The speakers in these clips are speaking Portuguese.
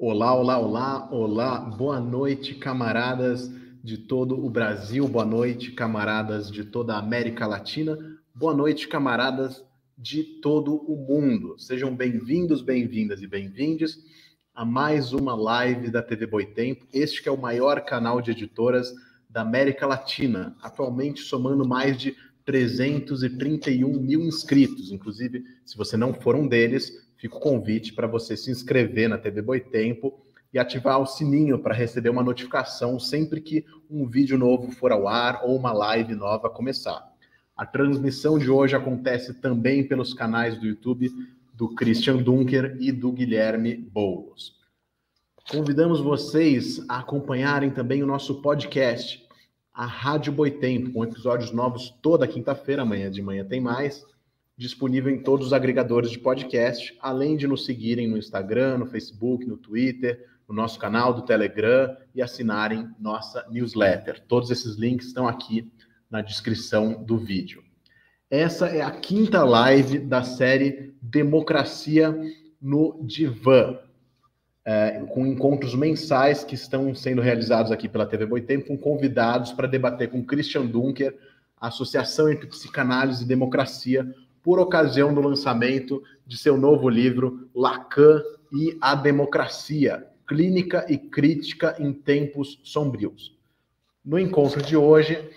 Olá, olá, olá, olá, boa noite, camaradas de todo o Brasil, boa noite, camaradas de toda a América Latina, boa noite, camaradas de todo o mundo. Sejam bem-vindos, bem-vindas e bem-vindes a mais uma live da TV Boitempo, este que é o maior canal de editoras da América Latina, atualmente somando mais de 331 mil inscritos. Inclusive, se você não for um deles, fica o convite para você se inscrever na TV Boitempo e ativar o sininho para receber uma notificação sempre que um vídeo novo for ao ar ou uma live nova começar. A transmissão de hoje acontece também pelos canais do YouTube do Christian Dunker e do Guilherme Boulos. Convidamos vocês a acompanharem também o nosso podcast, a Rádio Boitempo, com episódios novos toda quinta-feira, amanhã de manhã tem mais, disponível em todos os agregadores de podcast, além de nos seguirem no Instagram, no Facebook, no Twitter, no nosso canal do Telegram e assinarem nossa newsletter. Todos esses links estão aqui na descrição do vídeo. Essa é a quinta live da série Democracia no Divã, com encontros mensais que estão sendo realizados aqui pela TV Boitempo, com convidados para debater com Christian Dunker, a associação entre psicanálise e democracia, por ocasião do lançamento de seu novo livro, Lacan e a Democracia, Clínica e Crítica em Tempos Sombrios. No encontro de hoje,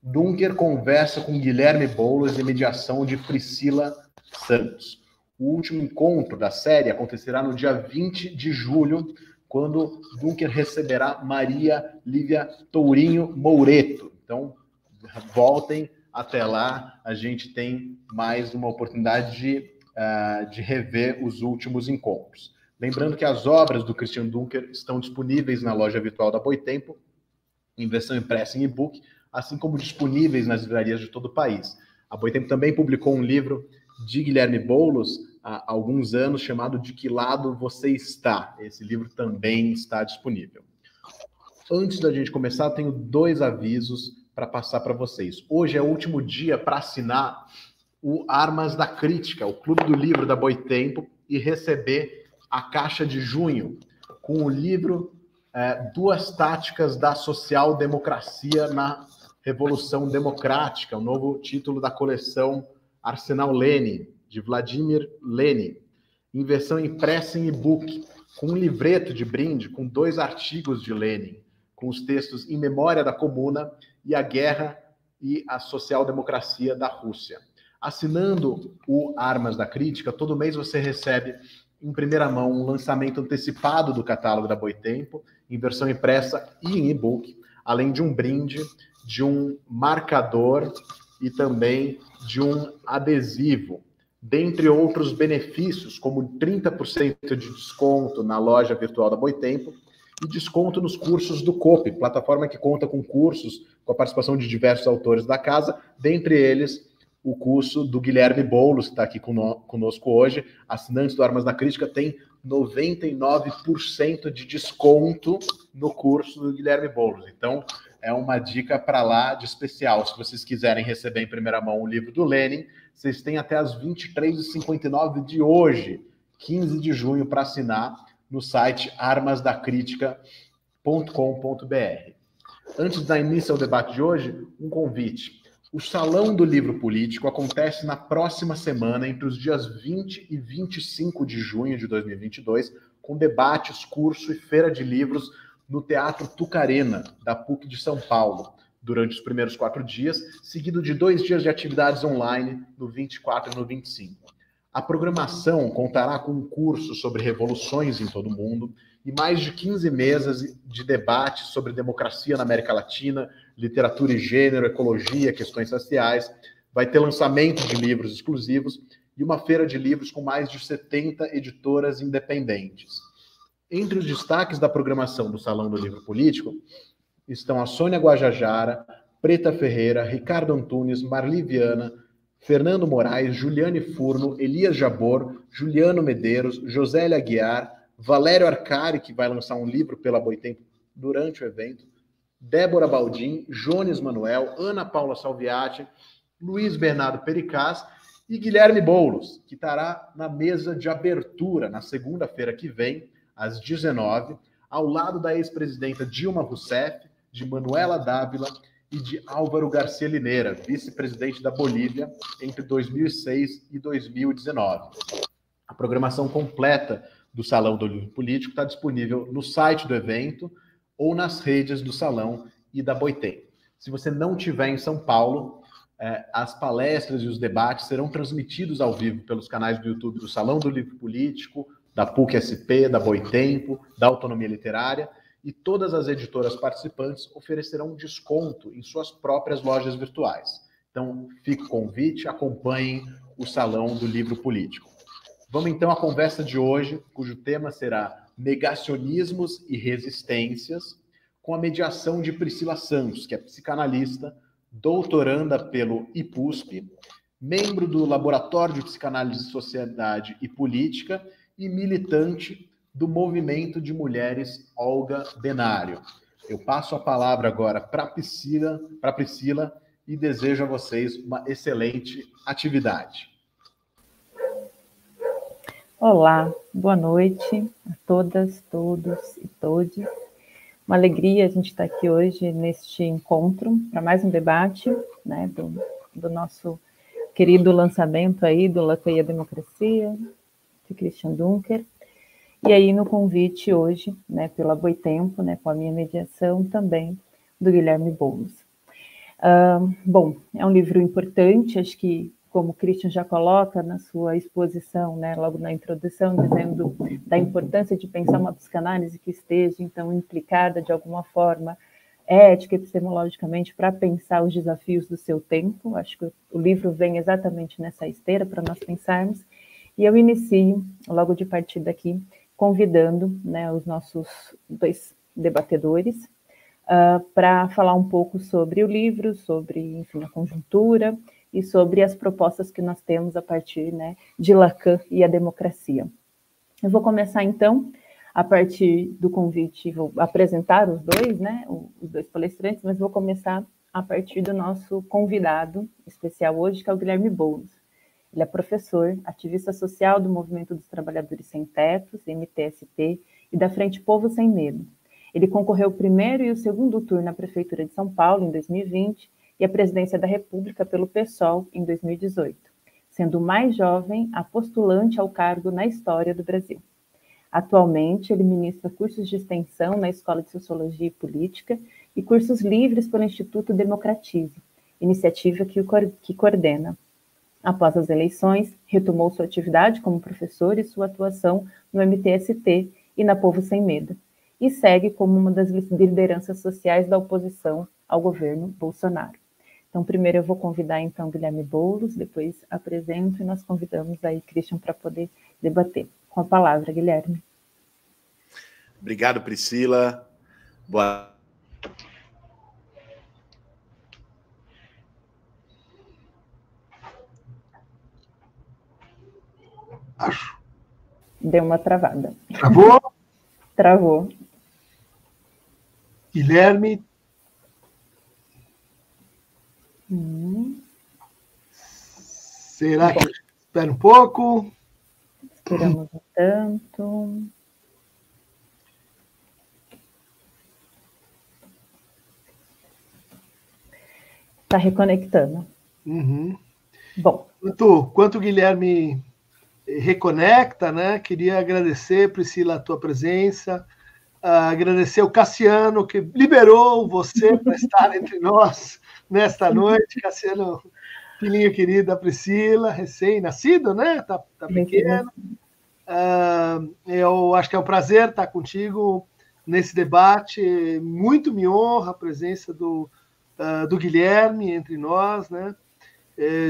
Dunker conversa com Guilherme Boulos e mediação de Priscila Santos. O último encontro da série acontecerá no dia 20 de julho, quando Dunker receberá Maria Lívia Tourinho Moureto. Então, voltem até lá, a gente tem mais uma oportunidade de rever os últimos encontros. Lembrando que as obras do Christian Dunker estão disponíveis na loja virtual da Boitempo, em versão impressa em e-book, assim como disponíveis nas livrarias de todo o país. A Boitempo também publicou um livro de Guilherme Boulos há alguns anos, chamado De Que Lado Você Está? Esse livro também está disponível. Antes da gente começar, eu tenho dois avisos para passar para vocês. Hoje é o último dia para assinar o Armas da Crítica, o Clube do Livro da Boitempo, e receber a caixa de junho com o livro Duas Táticas da Social-Democracia na Revolução Democrática, o novo título da coleção Arsenal Lenin, de Vladimir Lenin, em versão impressa em e-book, com um livreto de brinde com 2 artigos de Lenin, com os textos Em Memória da Comuna e A Guerra e a Social-Democracia da Rússia. Assinando o Armas da Crítica, todo mês você recebe em primeira mão um lançamento antecipado do catálogo da Boitempo, em versão impressa e em e-book, além de um brinde, de um marcador e também de um adesivo, dentre outros benefícios, como 30% de desconto na loja virtual da Boitempo e desconto nos cursos do COPE, plataforma que conta com cursos com a participação de diversos autores da casa, dentre eles o curso do Guilherme Boulos, que está aqui conosco hoje. Assinantes do Armas da Crítica tem 99% de desconto no curso do Guilherme Boulos. Então, é uma dica para lá de especial. Se vocês quiserem receber em primeira mão o livro do Lenin, vocês têm até as 23h59 de hoje, 15 de junho, para assinar no site armasdacritica.com.br. Antes da início ao debate de hoje, um convite. O Salão do Livro Político acontece na próxima semana, entre os dias 20 e 25 de junho de 2022, com debates, curso e feira de livros no Teatro Tucarena, da PUC de São Paulo, durante os primeiros 4 dias, seguido de 2 dias de atividades online, no 24 e no 25. A programação contará com um curso sobre revoluções em todo o mundo e mais de 15 mesas de debate sobre democracia na América Latina, literatura e gênero, ecologia, questões sociais. Vai ter lançamento de livros exclusivos e uma feira de livros com mais de 70 editoras independentes. Entre os destaques da programação do Salão do Livro Político estão a Sônia Guajajara, Preta Ferreira, Ricardo Antunes, Marli Viana, Fernando Moraes, Juliane Furno, Elias Jabor, Juliano Medeiros, Josélia Aguiar, Valério Arcari, que vai lançar um livro pela Boitempo durante o evento, Débora Baldin, Jones Manuel, Ana Paula Salviati, Luiz Bernardo Pericaz e Guilherme Boulos, que estará na mesa de abertura na segunda-feira que vem, às 19h, ao lado da ex-presidenta Dilma Rousseff, de Manuela Dávila e de Álvaro Garcia Linera, vice-presidente da Bolívia entre 2006 e 2019. A programação completa do Salão do Livro Político está disponível no site do evento ou nas redes do Salão e da Boitempo. Se você não estiver em São Paulo, as palestras e os debates serão transmitidos ao vivo pelos canais do YouTube do Salão do Livro Político, da PUC-SP, da Boitempo, da Autonomia Literária, e todas as editoras participantes oferecerão um desconto em suas próprias lojas virtuais. Então, fica o convite, acompanhem o Salão do Livro Político. Vamos então à conversa de hoje, cujo tema será Negacionismos e Resistências, com a mediação de Priscila Santos, que é psicanalista, doutoranda pelo IPUSP, membro do Laboratório de Psicanálise, Sociedade e Política e militante do Movimento de Mulheres Olga Benário. Eu passo a palavra agora para a Priscila e desejo a vocês uma excelente atividade. Olá, boa noite a todas, todos e todes. Uma alegria a gente estar aqui hoje neste encontro para mais um debate, né, do nosso querido lançamento aí do Lacan e a Democracia, de Christian Dunker. E aí no convite hoje, né, pela Boitempo, né, com a minha mediação também, do Guilherme Boulos. Bom, é um livro importante, acho que, como o Christian já coloca na sua exposição, né, logo na introdução, dizendo da importância de pensar uma psicanálise que esteja, então, implicada de alguma forma, ética e epistemologicamente, para pensar os desafios do seu tempo. Acho que o livro vem exatamente nessa esteira para nós pensarmos. E eu inicio, logo de partida aqui, convidando, né, os nossos dois debatedores para falar um pouco sobre o livro, sobre, enfim, a conjuntura e sobre as propostas que nós temos a partir, né, de Lacan e a democracia. Eu vou começar, então, a partir do convite, vou apresentar os dois, né, os dois palestrantes, mas vou começar a partir do nosso convidado especial hoje, que é o Guilherme Boulos. Ele é professor, ativista social do Movimento dos Trabalhadores Sem Tetos, MTST, e da Frente Povo Sem Medo. Ele concorreu o primeiro e o segundo turno à Prefeitura de São Paulo, em 2020, e à Presidência da República pelo PSOL, em 2018, sendo o mais jovem a postulante ao cargo na história do Brasil. Atualmente, ele ministra cursos de extensão na Escola de Sociologia e Política e cursos livres pelo Instituto Democratize, iniciativa que coordena. Após as eleições, retomou sua atividade como professor e sua atuação no MTST e na Povo Sem Medo, e segue como uma das lideranças sociais da oposição ao governo Bolsonaro. Então, primeiro eu vou convidar, então, Guilherme Boulos, depois apresento e nós convidamos aí Christian para poder debater. Com a palavra, Guilherme. Obrigado, Priscila. Boa Acho. Deu uma travada. Travou? Travou. Guilherme. Será que espera um pouco? Esperamos um tanto. Está reconectando. Uhum. Bom. Enquanto o Guilherme reconecta, né? Queria agradecer, Priscila, a tua presença, agradecer o Cassiano, que liberou você para estar entre nós nesta noite. Cassiano, filhinho querido da Priscila, recém-nascido, né? Tá pequeno. Eu acho que é um prazer estar contigo nesse debate. Muito me honra a presença do Guilherme entre nós, né?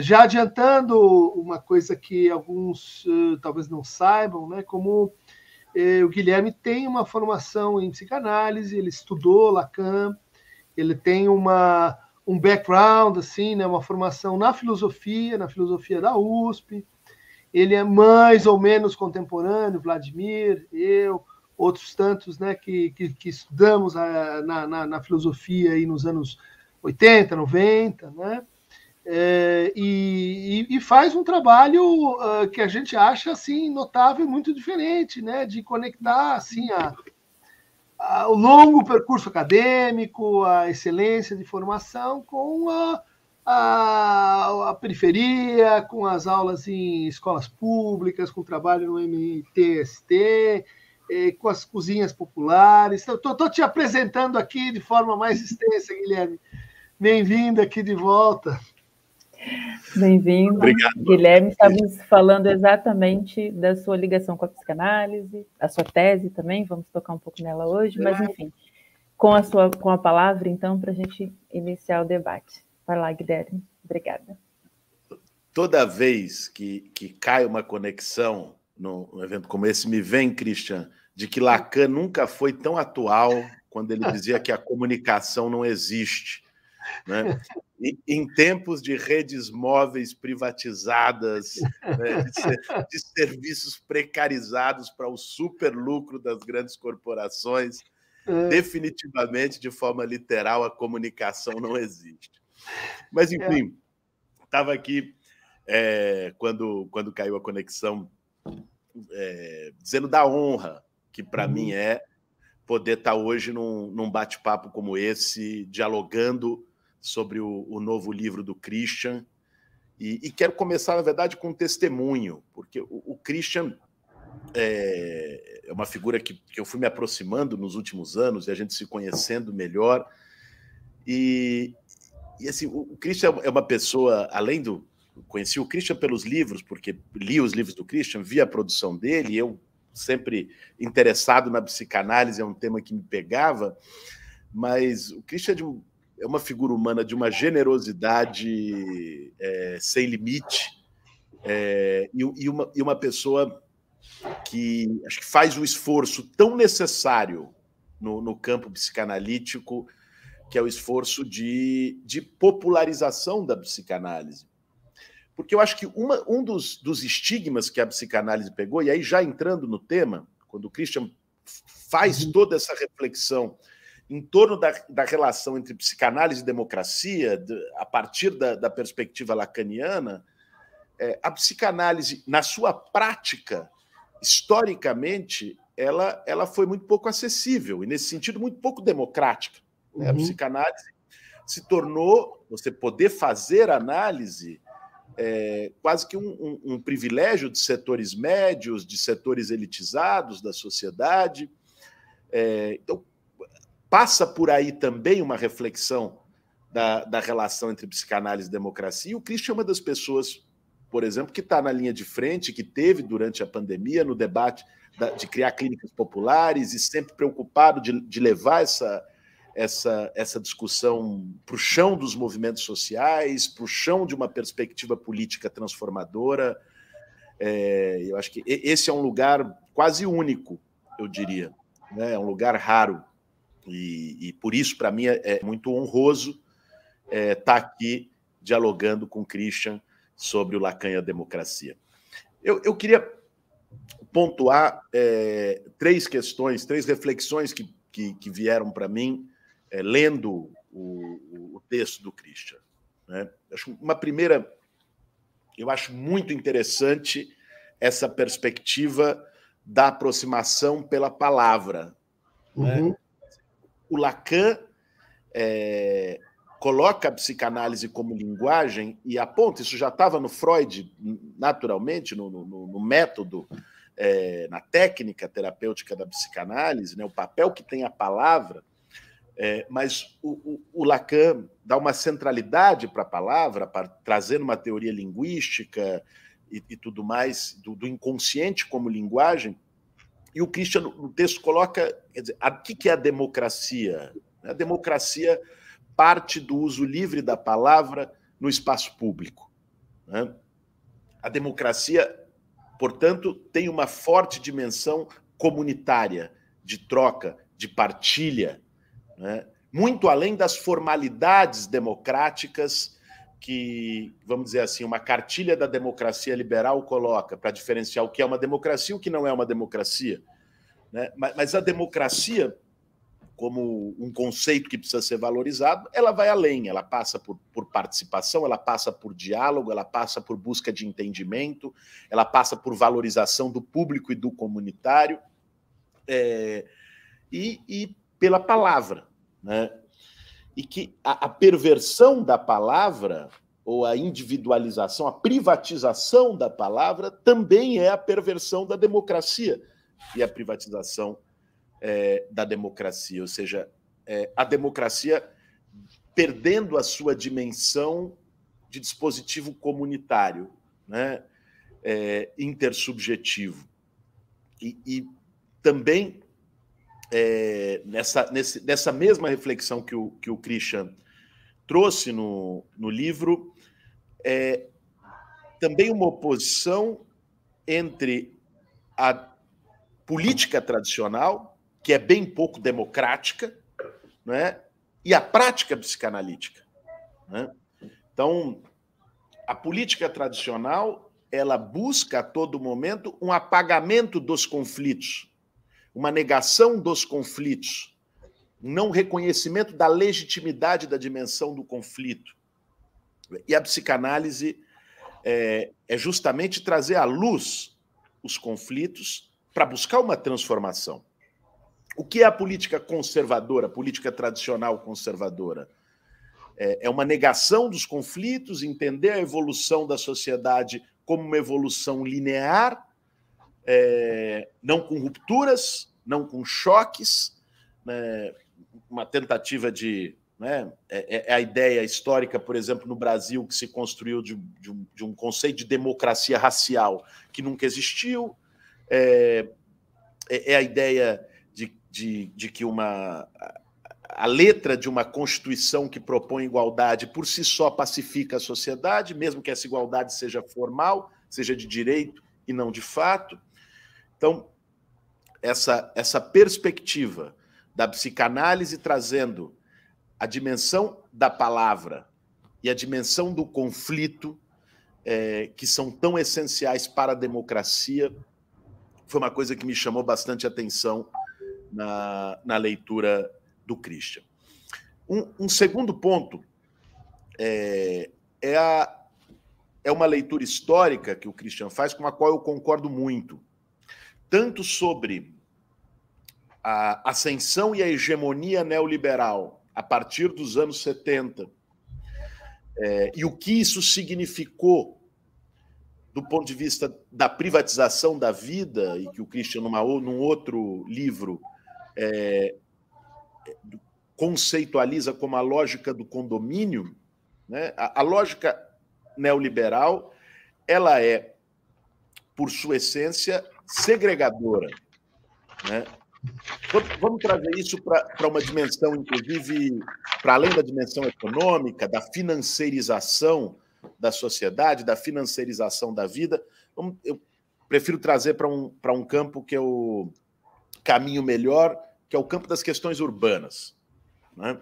Já adiantando uma coisa que alguns talvez não saibam, né? Como o Guilherme tem uma formação em psicanálise, ele estudou Lacan, ele tem um background, assim, né? Uma formação na filosofia da USP. Ele é mais ou menos contemporâneo, Vladimir, eu, outros tantos, né? Que estudamos na filosofia aí nos anos 80, 90, né? e faz um trabalho que a gente acha assim notável, muito diferente, né, de conectar assim o longo percurso acadêmico, a excelência de formação com a periferia, com as aulas em escolas públicas, com o trabalho no MTST, com as cozinhas populares. Estou te apresentando aqui de forma mais extensa, Guilherme. Bem-vindo aqui de volta. Bem-vindo. Obrigado. Guilherme, estávamos falando exatamente da sua ligação com a psicanálise, a sua tese também, vamos tocar um pouco nela hoje, mas enfim, com a palavra, então, para a gente iniciar o debate. Vai lá, Guilherme. Obrigada. Toda vez que cai uma conexão num evento como esse, me vem, Christian, de que Lacan nunca foi tão atual quando ele dizia que a comunicação não existe, né? Em tempos de redes móveis privatizadas, né, de serviços precarizados para o superlucro das grandes corporações, definitivamente, de forma literal, a comunicação não existe. Mas, enfim, estava aqui, quando caiu a conexão, dizendo da honra que, para mim, é poder estar hoje num bate-papo como esse, dialogando sobre o novo livro do Christian. E quero começar, na verdade, com um testemunho, porque o Christian é uma figura que eu fui me aproximando nos últimos anos e a gente se conhecendo melhor. E assim, o Christian é uma pessoa, além do... Conheci o Christian pelos livros, porque li os livros do Christian, vi a produção dele, e eu sempre interessado na psicanálise, é um tema que me pegava, mas o Christian é uma figura humana de uma generosidade sem limite, e uma pessoa que acho que faz o esforço tão necessário no campo psicanalítico, que é o esforço de popularização da psicanálise. Porque eu acho que um dos estigmas que a psicanálise pegou, e aí já entrando no tema, quando o Christian faz toda essa reflexão em torno da relação entre psicanálise e democracia, a partir da perspectiva lacaniana, a psicanálise, na sua prática, historicamente, ela foi muito pouco acessível, e, nesse sentido, muito pouco democrática. A psicanálise se tornou, você poder fazer análise, quase que um privilégio de setores médios, de setores elitizados da sociedade. Então, passa por aí também uma reflexão da relação entre psicanálise e democracia. E o Christian é uma das pessoas, por exemplo, que está na linha de frente, que teve durante a pandemia no debate de criar clínicas populares e sempre preocupado de levar essa discussão para o chão dos movimentos sociais, para o chão de uma perspectiva política transformadora. Eu acho que esse é um lugar quase único, eu diria, né? É um lugar raro. E por isso, para mim, é muito honroso estar aqui dialogando com o Christian sobre o Lacan e a democracia. Eu queria pontuar três questões, três reflexões que vieram para mim lendo o texto do Christian, né? Uma primeira, eu acho muito interessante essa perspectiva da aproximação pela palavra, né? O Lacan coloca a psicanálise como linguagem e aponta, isso já estava no Freud, naturalmente, no método, na técnica terapêutica da psicanálise, né, o papel que tem a palavra, mas o Lacan dá uma centralidade para a palavra, trazendo uma teoria linguística e tudo mais, do inconsciente como linguagem. E o Christian, no texto, coloca, quer dizer, o que é a democracia? A democracia parte do uso livre da palavra no espaço público, né? A democracia, portanto, tem uma forte dimensão comunitária, de troca, de partilha, né? Muito além das formalidades democráticas que, vamos dizer assim, uma cartilha da democracia liberal coloca para diferenciar o que é uma democracia e o que não é uma democracia, né? Mas a democracia, como um conceito que precisa ser valorizado, ela vai além, ela passa por participação, ela passa por diálogo, ela passa por busca de entendimento, ela passa por valorização do público e do comunitário, e pela palavra, né? E que a perversão da palavra, ou a individualização, a privatização da palavra, também é a perversão da democracia e a privatização da democracia, ou seja, a democracia perdendo a sua dimensão de dispositivo comunitário, né? Intersubjetivo. E também, nessa mesma reflexão que o Christian trouxe no livro, também uma oposição entre a política tradicional, que é bem pouco democrática, né, e a prática psicanalítica, né? Então, a política tradicional, ela busca a todo momento um apagamento dos conflitos, uma negação dos conflitos, um não reconhecimento da legitimidade da dimensão do conflito. E a psicanálise é justamente trazer à luz os conflitos para buscar uma transformação. O que é a política conservadora, a política tradicional conservadora? É uma negação dos conflitos, entender a evolução da sociedade como uma evolução linear, não com rupturas, não com choques, né? Uma tentativa de... Né? A ideia histórica, por exemplo, no Brasil, que se construiu de um conceito de democracia racial que nunca existiu, a ideia de que a letra de uma Constituição que propõe igualdade por si só pacifica a sociedade, mesmo que essa igualdade seja formal, seja de direito e não de fato. Então, essa perspectiva da psicanálise trazendo a dimensão da palavra e a dimensão do conflito, que são tão essenciais para a democracia, foi uma coisa que me chamou bastante atenção na leitura do Christian. Um segundo ponto é uma leitura histórica que o Christian faz, com a qual eu concordo muito, tanto sobre a ascensão e a hegemonia neoliberal a partir dos anos 70, e o que isso significou do ponto de vista da privatização da vida, e que o Christian, num outro livro, conceitualiza como a lógica do condomínio, né? A lógica neoliberal, ela é, por sua essência, segregadora, né? Vamos trazer isso para uma dimensão, inclusive, para além da dimensão econômica, da financiarização da sociedade, da financiarização da vida. Eu prefiro trazer para um campo que é o caminho melhor, que é o campo das questões urbanas, né?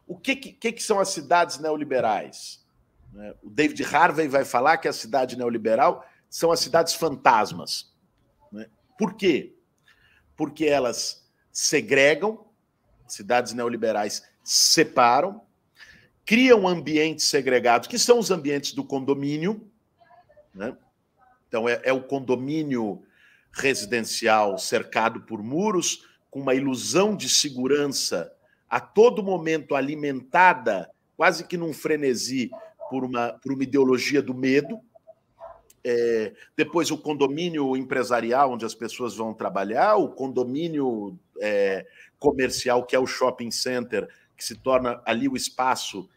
O que são as cidades neoliberais? O David Harvey vai falar que a cidade neoliberal são as cidades fantasmas, né? Por quê? Porque elas segregam, cidades neoliberais separam, criam ambientes segregados, que são os ambientes do condomínio, né? Então, é o condomínio residencial cercado por muros, com uma ilusão de segurança a todo momento alimentada, quase que num frenesi, por uma ideologia do medo. Depois o condomínio empresarial, onde as pessoas vão trabalhar, o condomínio comercial, que é o shopping center, que se torna ali o espaço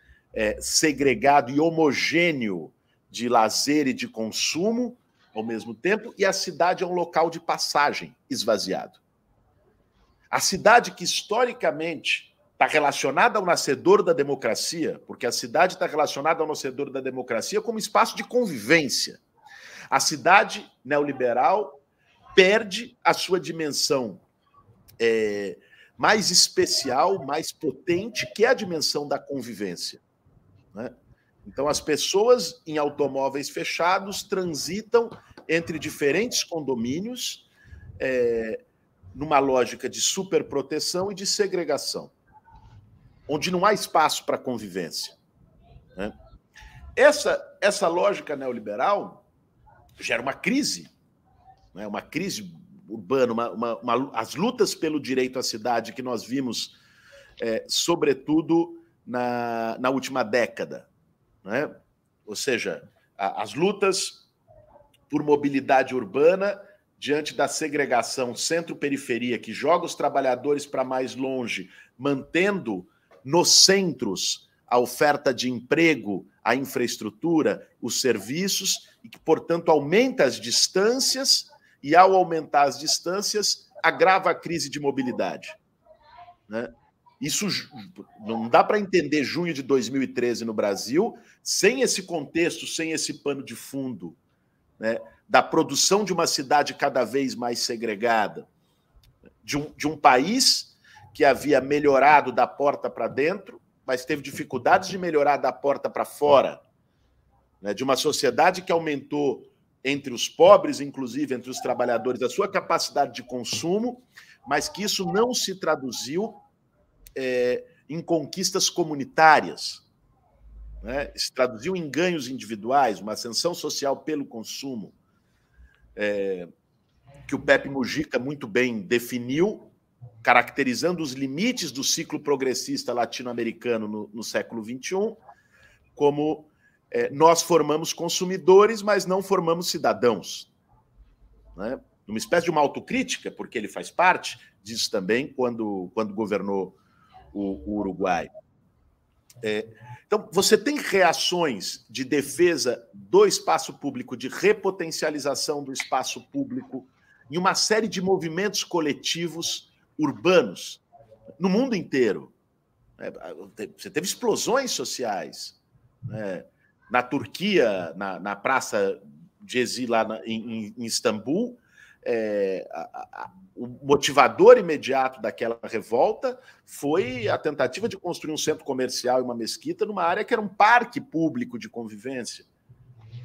segregado e homogêneo de lazer e de consumo ao mesmo tempo, e a cidade é um local de passagem esvaziado. A cidade que historicamente está relacionada ao nascedor da democracia, porque a cidade está relacionada ao nascedor da democracia como espaço de convivência. A cidade neoliberal perde a sua dimensão mais especial, mais potente, que é a dimensão da convivência, né? Então, as pessoas em automóveis fechados transitam entre diferentes condomínios, numa lógica de superproteção e de segregação, onde não há espaço para convivência, né? Essa lógica neoliberal gera uma crise, né? Uma crise urbana, as lutas pelo direito à cidade que nós vimos, sobretudo na última década, né? Ou seja, as lutas por mobilidade urbana diante da segregação centro-periferia que joga os trabalhadores para mais longe, mantendo nos centros a oferta de emprego, a infraestrutura, os serviços, e que, portanto, aumenta as distâncias, e, ao aumentar as distâncias, agrava a crise de mobilidade, né? Isso não dá para entender junho de 2013 no Brasil sem esse contexto, sem esse pano de fundo, né, da produção de uma cidade cada vez mais segregada, de um país que havia melhorado da porta para dentro, mas teve dificuldades de melhorar da porta para fora, né, de uma sociedade que aumentou entre os pobres, inclusive entre os trabalhadores, a sua capacidade de consumo, mas que isso não se traduziu em conquistas comunitárias, né? Se traduziu em ganhos individuais, uma ascensão social pelo consumo, que o Pepe Mujica muito bem definiu, caracterizando os limites do ciclo progressista latino-americano no século XXI, como nós formamos consumidores, mas não formamos cidadãos, né? Uma espécie de uma autocrítica, porque ele faz parte disso também, quando governou o Uruguai. Então, você tem reações de defesa do espaço público, de repotencialização do espaço público, em uma série de movimentos coletivos urbanos, no mundo inteiro. Você teve explosões sociais, né? Na Turquia, na Praça Gezi, lá em Istambul, o motivador imediato daquela revolta foi a tentativa de construir um centro comercial e uma mesquita numa área que era um parque público de convivência,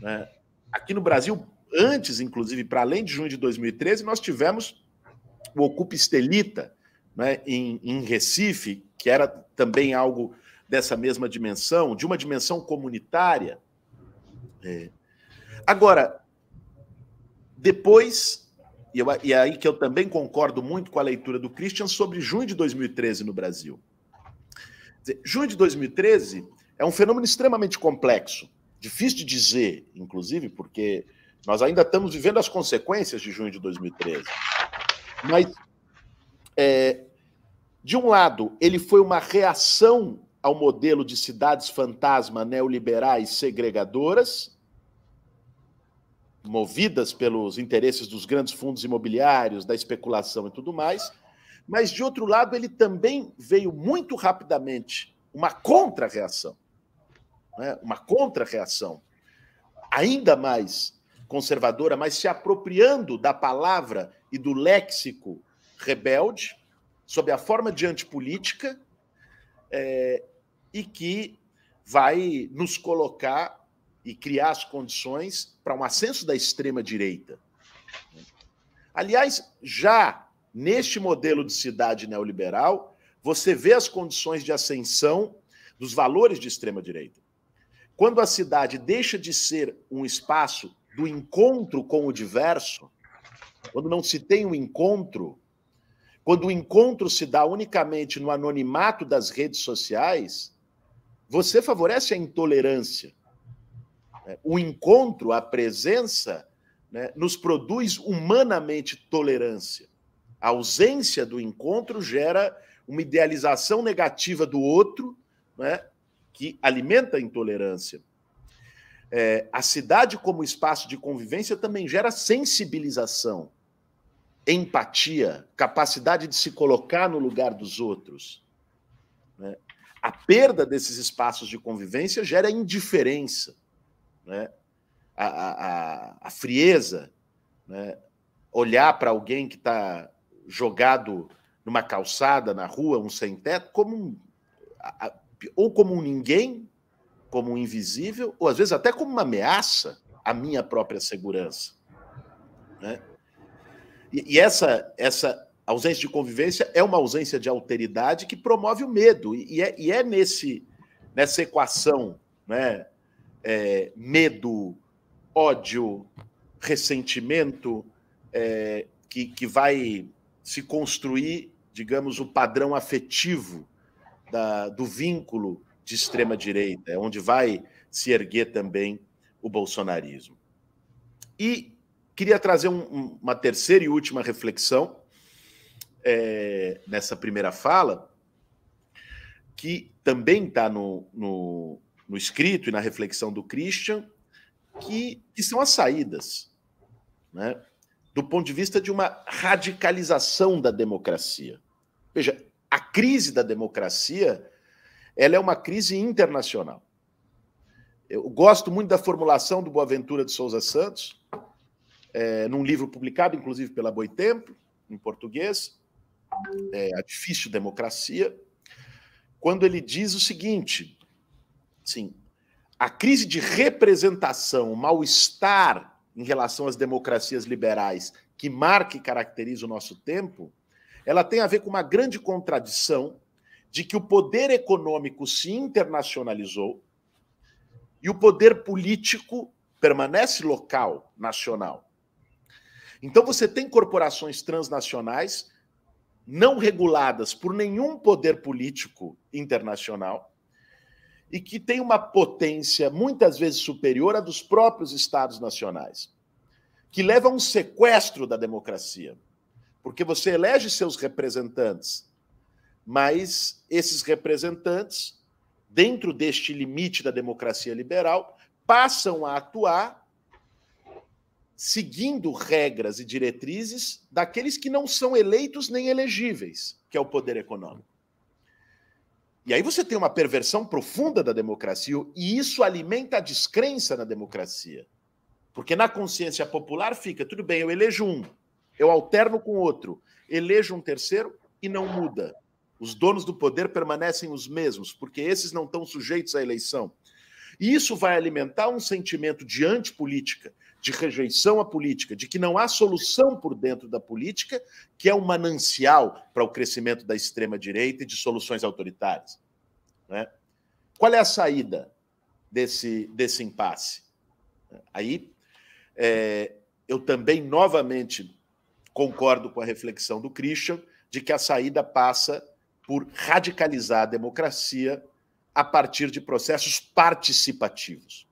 né? Aqui no Brasil, antes, inclusive, para além de junho de 2013, nós tivemos o Ocupa Estelita, né, em Recife, que era também algo dessa mesma dimensão, de uma dimensão comunitária. Agora, depois... E é aí que eu também concordo muito com a leitura do Christian sobre junho de 2013 no Brasil. Junho de 2013 é um fenômeno extremamente complexo, difícil de dizer, inclusive, porque nós ainda estamos vivendo as consequências de junho de 2013. Mas, de um lado, ele foi uma reação ao modelo de cidades fantasma neoliberais segregadoras, movidas pelos interesses dos grandes fundos imobiliários, da especulação e tudo mais, mas, de outro lado, ele também veio muito rapidamente uma contra-reação, né? Uma contra-reação ainda mais conservadora, mas se apropriando da palavra e do léxico rebelde, sob a forma de antipolítica, e que vai nos colocar e criar as condições para um ascenso da extrema-direita. Aliás, já neste modelo de cidade neoliberal, você vê as condições de ascensão dos valores de extrema-direita. Quando a cidade deixa de ser um espaço do encontro com o diverso, quando não se tem um encontro, quando o encontro se dá unicamente no anonimato das redes sociais, você favorece a intolerância. O encontro, a presença, né, nos produz humanamente tolerância. A ausência do encontro gera uma idealização negativa do outro, né, que alimenta a intolerância. A cidade como espaço de convivência também gera sensibilização, empatia, capacidade de se colocar no lugar dos outros, né? A perda desses espaços de convivência gera indiferença, né? A frieza, né? Olhar para alguém que está jogado numa calçada, na rua, um sem-teto, ou como um ninguém, como um invisível, ou às vezes até como uma ameaça à minha própria segurança, né? E essa A ausência de convivência é uma ausência de alteridade que promove o medo. E é nessa equação, né, medo, ódio, ressentimento, que vai se construir, digamos, o padrão afetivo do vínculo de extrema-direita, é onde vai se erguer também o bolsonarismo. E queria trazer uma terceira e última reflexão nessa primeira fala, que também está no escrito e na reflexão do Christian, que são as saídas, né, do ponto de vista de uma radicalização da democracia. Veja, a crise da democracia, ela é uma crise internacional. Eu gosto muito da formulação do Boaventura de Souza Santos, num livro publicado, inclusive, pela Boitempo, em português, A Difícil Democracia, quando ele diz o seguinte, assim, a crise de representação, o mal-estar em relação às democracias liberais que marca e caracteriza o nosso tempo, ela tem a ver com uma grande contradição de que o poder econômico se internacionalizou e o poder político permanece local, nacional. Então você tem corporações transnacionais não reguladas por nenhum poder político internacional e que tem uma potência muitas vezes superior à dos próprios Estados nacionais, que leva a um sequestro da democracia, porque você elege seus representantes, mas esses representantes, dentro deste limite da democracia liberal, passam a atuar seguindo regras e diretrizes daqueles que não são eleitos nem elegíveis, que é o poder econômico. E aí você tem uma perversão profunda da democracia, e isso alimenta a descrença na democracia. Porque na consciência popular fica, tudo bem, eu elejo um, eu alterno com outro, elejo um terceiro e não muda. Os donos do poder permanecem os mesmos, porque esses não estão sujeitos à eleição. E isso vai alimentar um sentimento de antipolítica, de rejeição à política, de que não há solução por dentro da política, que é um manancial para o crescimento da extrema-direita e de soluções autoritárias, né? Qual é a saída desse impasse? Aí, eu também, novamente, concordo com a reflexão do Christian, de que a saída passa por radicalizar a democracia a partir de processos participativos.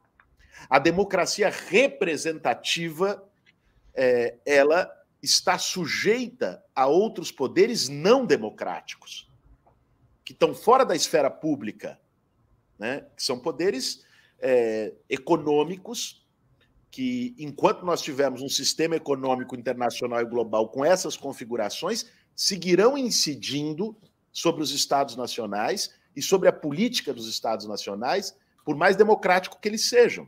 A democracia representativa, ela está sujeita a outros poderes não democráticos, que estão fora da esfera pública, né? Que são poderes econômicos, que, enquanto nós tivermos um sistema econômico internacional e global com essas configurações, seguirão incidindo sobre os Estados nacionais e sobre a política dos Estados nacionais, por mais democrático que eles sejam.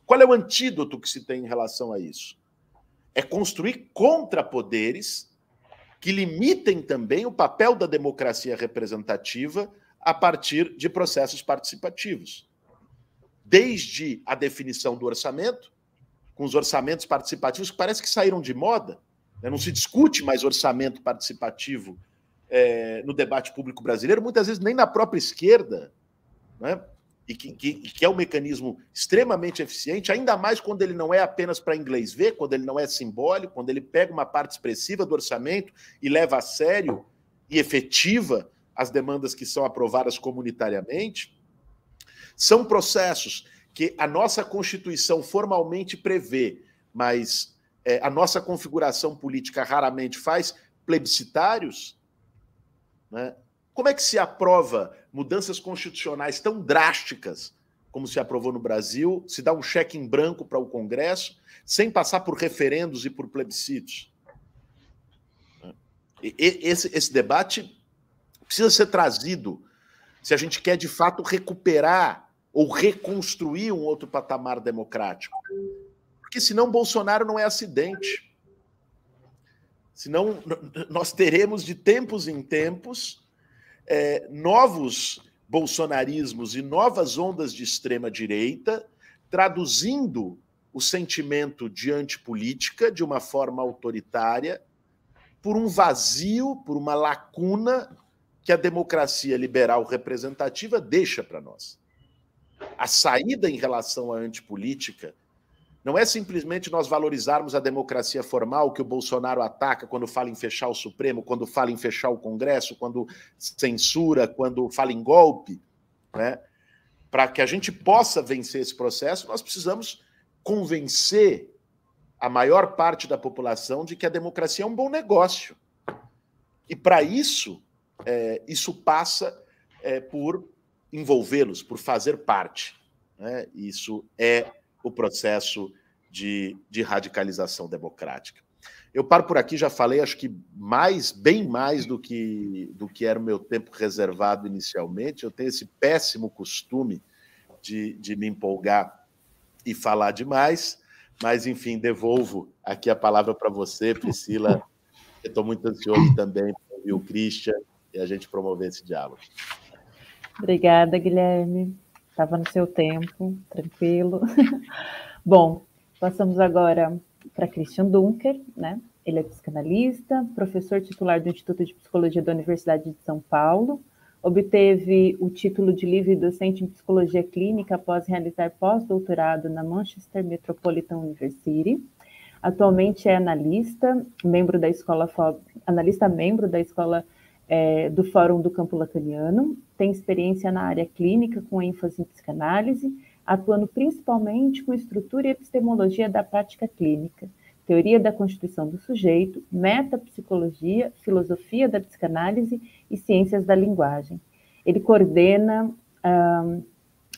Qual é o antídoto que se tem em relação a isso? É construir contrapoderes que limitem também o papel da democracia representativa a partir de processos participativos. Desde a definição do orçamento, com os orçamentos participativos que parece que saíram de moda, né? Não se discute mais orçamento participativo no debate público brasileiro, muitas vezes nem na própria esquerda, né? E que é um mecanismo extremamente eficiente, ainda mais quando ele não é apenas para inglês ver, quando ele não é simbólico, quando ele pega uma parte expressiva do orçamento e leva a sério e efetiva as demandas que são aprovadas comunitariamente. São processos que a nossa Constituição formalmente prevê, mas a nossa configuração política raramente faz, plebiscitários, né? Como é que se aprova mudanças constitucionais tão drásticas como se aprovou no Brasil, se dá um cheque em branco para o Congresso, sem passar por referendos e por plebiscitos? Esse debate precisa ser trazido se a gente quer, de fato, recuperar ou reconstruir um outro patamar democrático. Porque senão Bolsonaro não é acidente. Senão nós teremos, de tempos em tempos, novos bolsonarismos e novas ondas de extrema-direita, traduzindo o sentimento de antipolítica de uma forma autoritária por um vazio, por uma lacuna que a democracia liberal representativa deixa para nós. A saída em relação à antipolítica não é simplesmente nós valorizarmos a democracia formal que o Bolsonaro ataca quando fala em fechar o Supremo, quando fala em fechar o Congresso, quando censura, quando fala em golpe, né? Para que a gente possa vencer esse processo, nós precisamos convencer a maior parte da população de que a democracia é um bom negócio. E para isso, isso passa por envolvê-los, por fazer parte, né? Isso é o processo de radicalização democrática. Eu paro por aqui, já falei, acho que bem mais do que era o meu tempo reservado inicialmente. Eu tenho esse péssimo costume de me empolgar e falar demais, mas, enfim, devolvo aqui a palavra para você, Priscila. Eu estou muito ansioso também para ouvir o Christian e a gente promover esse diálogo. Obrigada, Guilherme. Estava no seu tempo, tranquilo. Bom, passamos agora para Christian Dunker, né? Ele é psicanalista, professor titular do Instituto de Psicologia da Universidade de São Paulo, obteve o título de livre docente em Psicologia Clínica após realizar pós-doutorado na Manchester Metropolitan University. Atualmente é analista, membro da escola do Fórum do Campo Lacaniano, tem experiência na área clínica com ênfase em psicanálise, atuando principalmente com estrutura e epistemologia da prática clínica, teoria da constituição do sujeito, metapsicologia, filosofia da psicanálise e ciências da linguagem. Ele coordena,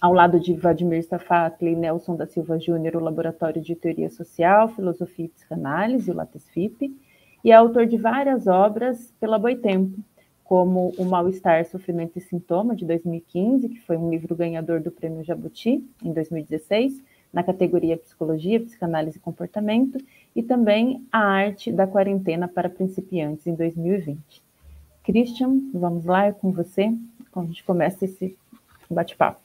ao lado de Vladimir Safatli e Nelson da Silva Júnior, o Laboratório de Teoria Social, Filosofia e Psicanálise, o LATESFIP, e é autor de várias obras pela Boitempo, como O Mal-Estar, Sofrimento e Sintoma, de 2015, que foi um livro ganhador do Prêmio Jabuti, em 2016, na categoria Psicologia, Psicanálise e Comportamento, e também A Arte da Quarentena para Principiantes, em 2020. Christian, vamos lá, é com você, quando a gente começa esse bate-papo.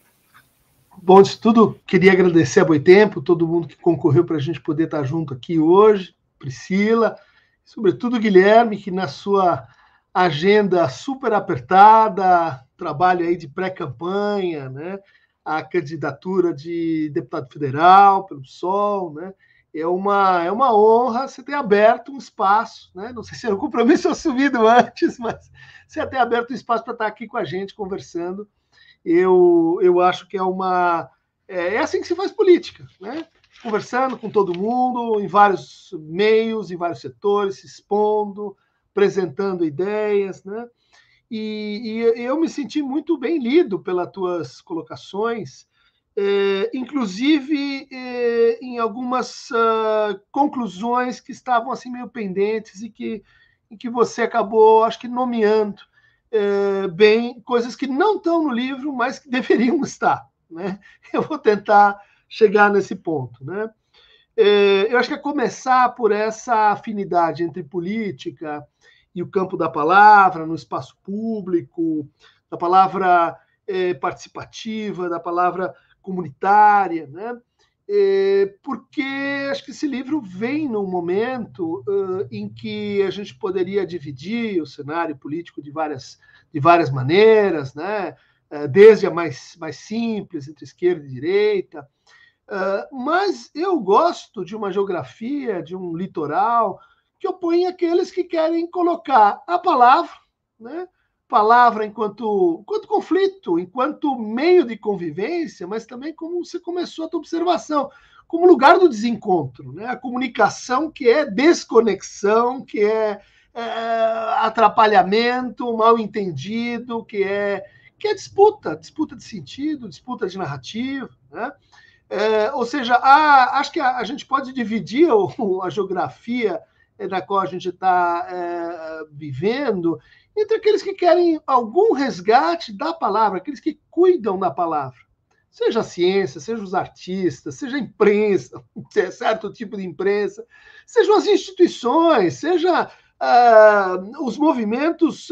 Bom, de tudo, queria agradecer a Boitempo, todo mundo que concorreu para a gente poder estar junto aqui hoje, Priscila, sobretudo o Guilherme, que na sua agenda super apertada, trabalho aí de pré-campanha, né? A candidatura de deputado federal pelo PSOL, né? É uma honra você ter aberto um espaço, né? Não sei se era um compromisso assumido antes, mas você ter aberto um espaço para estar aqui com a gente conversando. Eu acho que é assim que se faz política, né? Conversando com todo mundo, em vários meios, em vários setores, se expondo, apresentando ideias, né? E eu me senti muito bem lido pelas tuas colocações, inclusive em algumas conclusões que estavam assim meio pendentes e que você acabou, acho que, nomeando bem coisas que não estão no livro, mas que deveriam estar, né? Eu vou tentar chegar nesse ponto, né? Eu acho que é começar por essa afinidade entre política e o campo da palavra, no espaço público, da palavra participativa, da palavra comunitária, né? Porque acho que esse livro vem num momento em que a gente poderia dividir o cenário político de várias maneiras, né? Desde a mais simples, entre esquerda e direita, mas eu gosto de uma geografia, de um litoral, que opõe aqueles que querem colocar a palavra, né? Palavra enquanto conflito, enquanto meio de convivência, mas também, como você começou a tua observação, como lugar do desencontro, né? A comunicação que é desconexão, que é atrapalhamento, mal-entendido, que é disputa de sentido, disputa de narrativa, né? Ou seja, acho que a gente pode dividir a geografia na qual a gente está vivendo entre aqueles que querem algum resgate da palavra, aqueles que cuidam da palavra, seja a ciência, seja os artistas, seja a imprensa, certo tipo de imprensa, sejam as instituições, seja os movimentos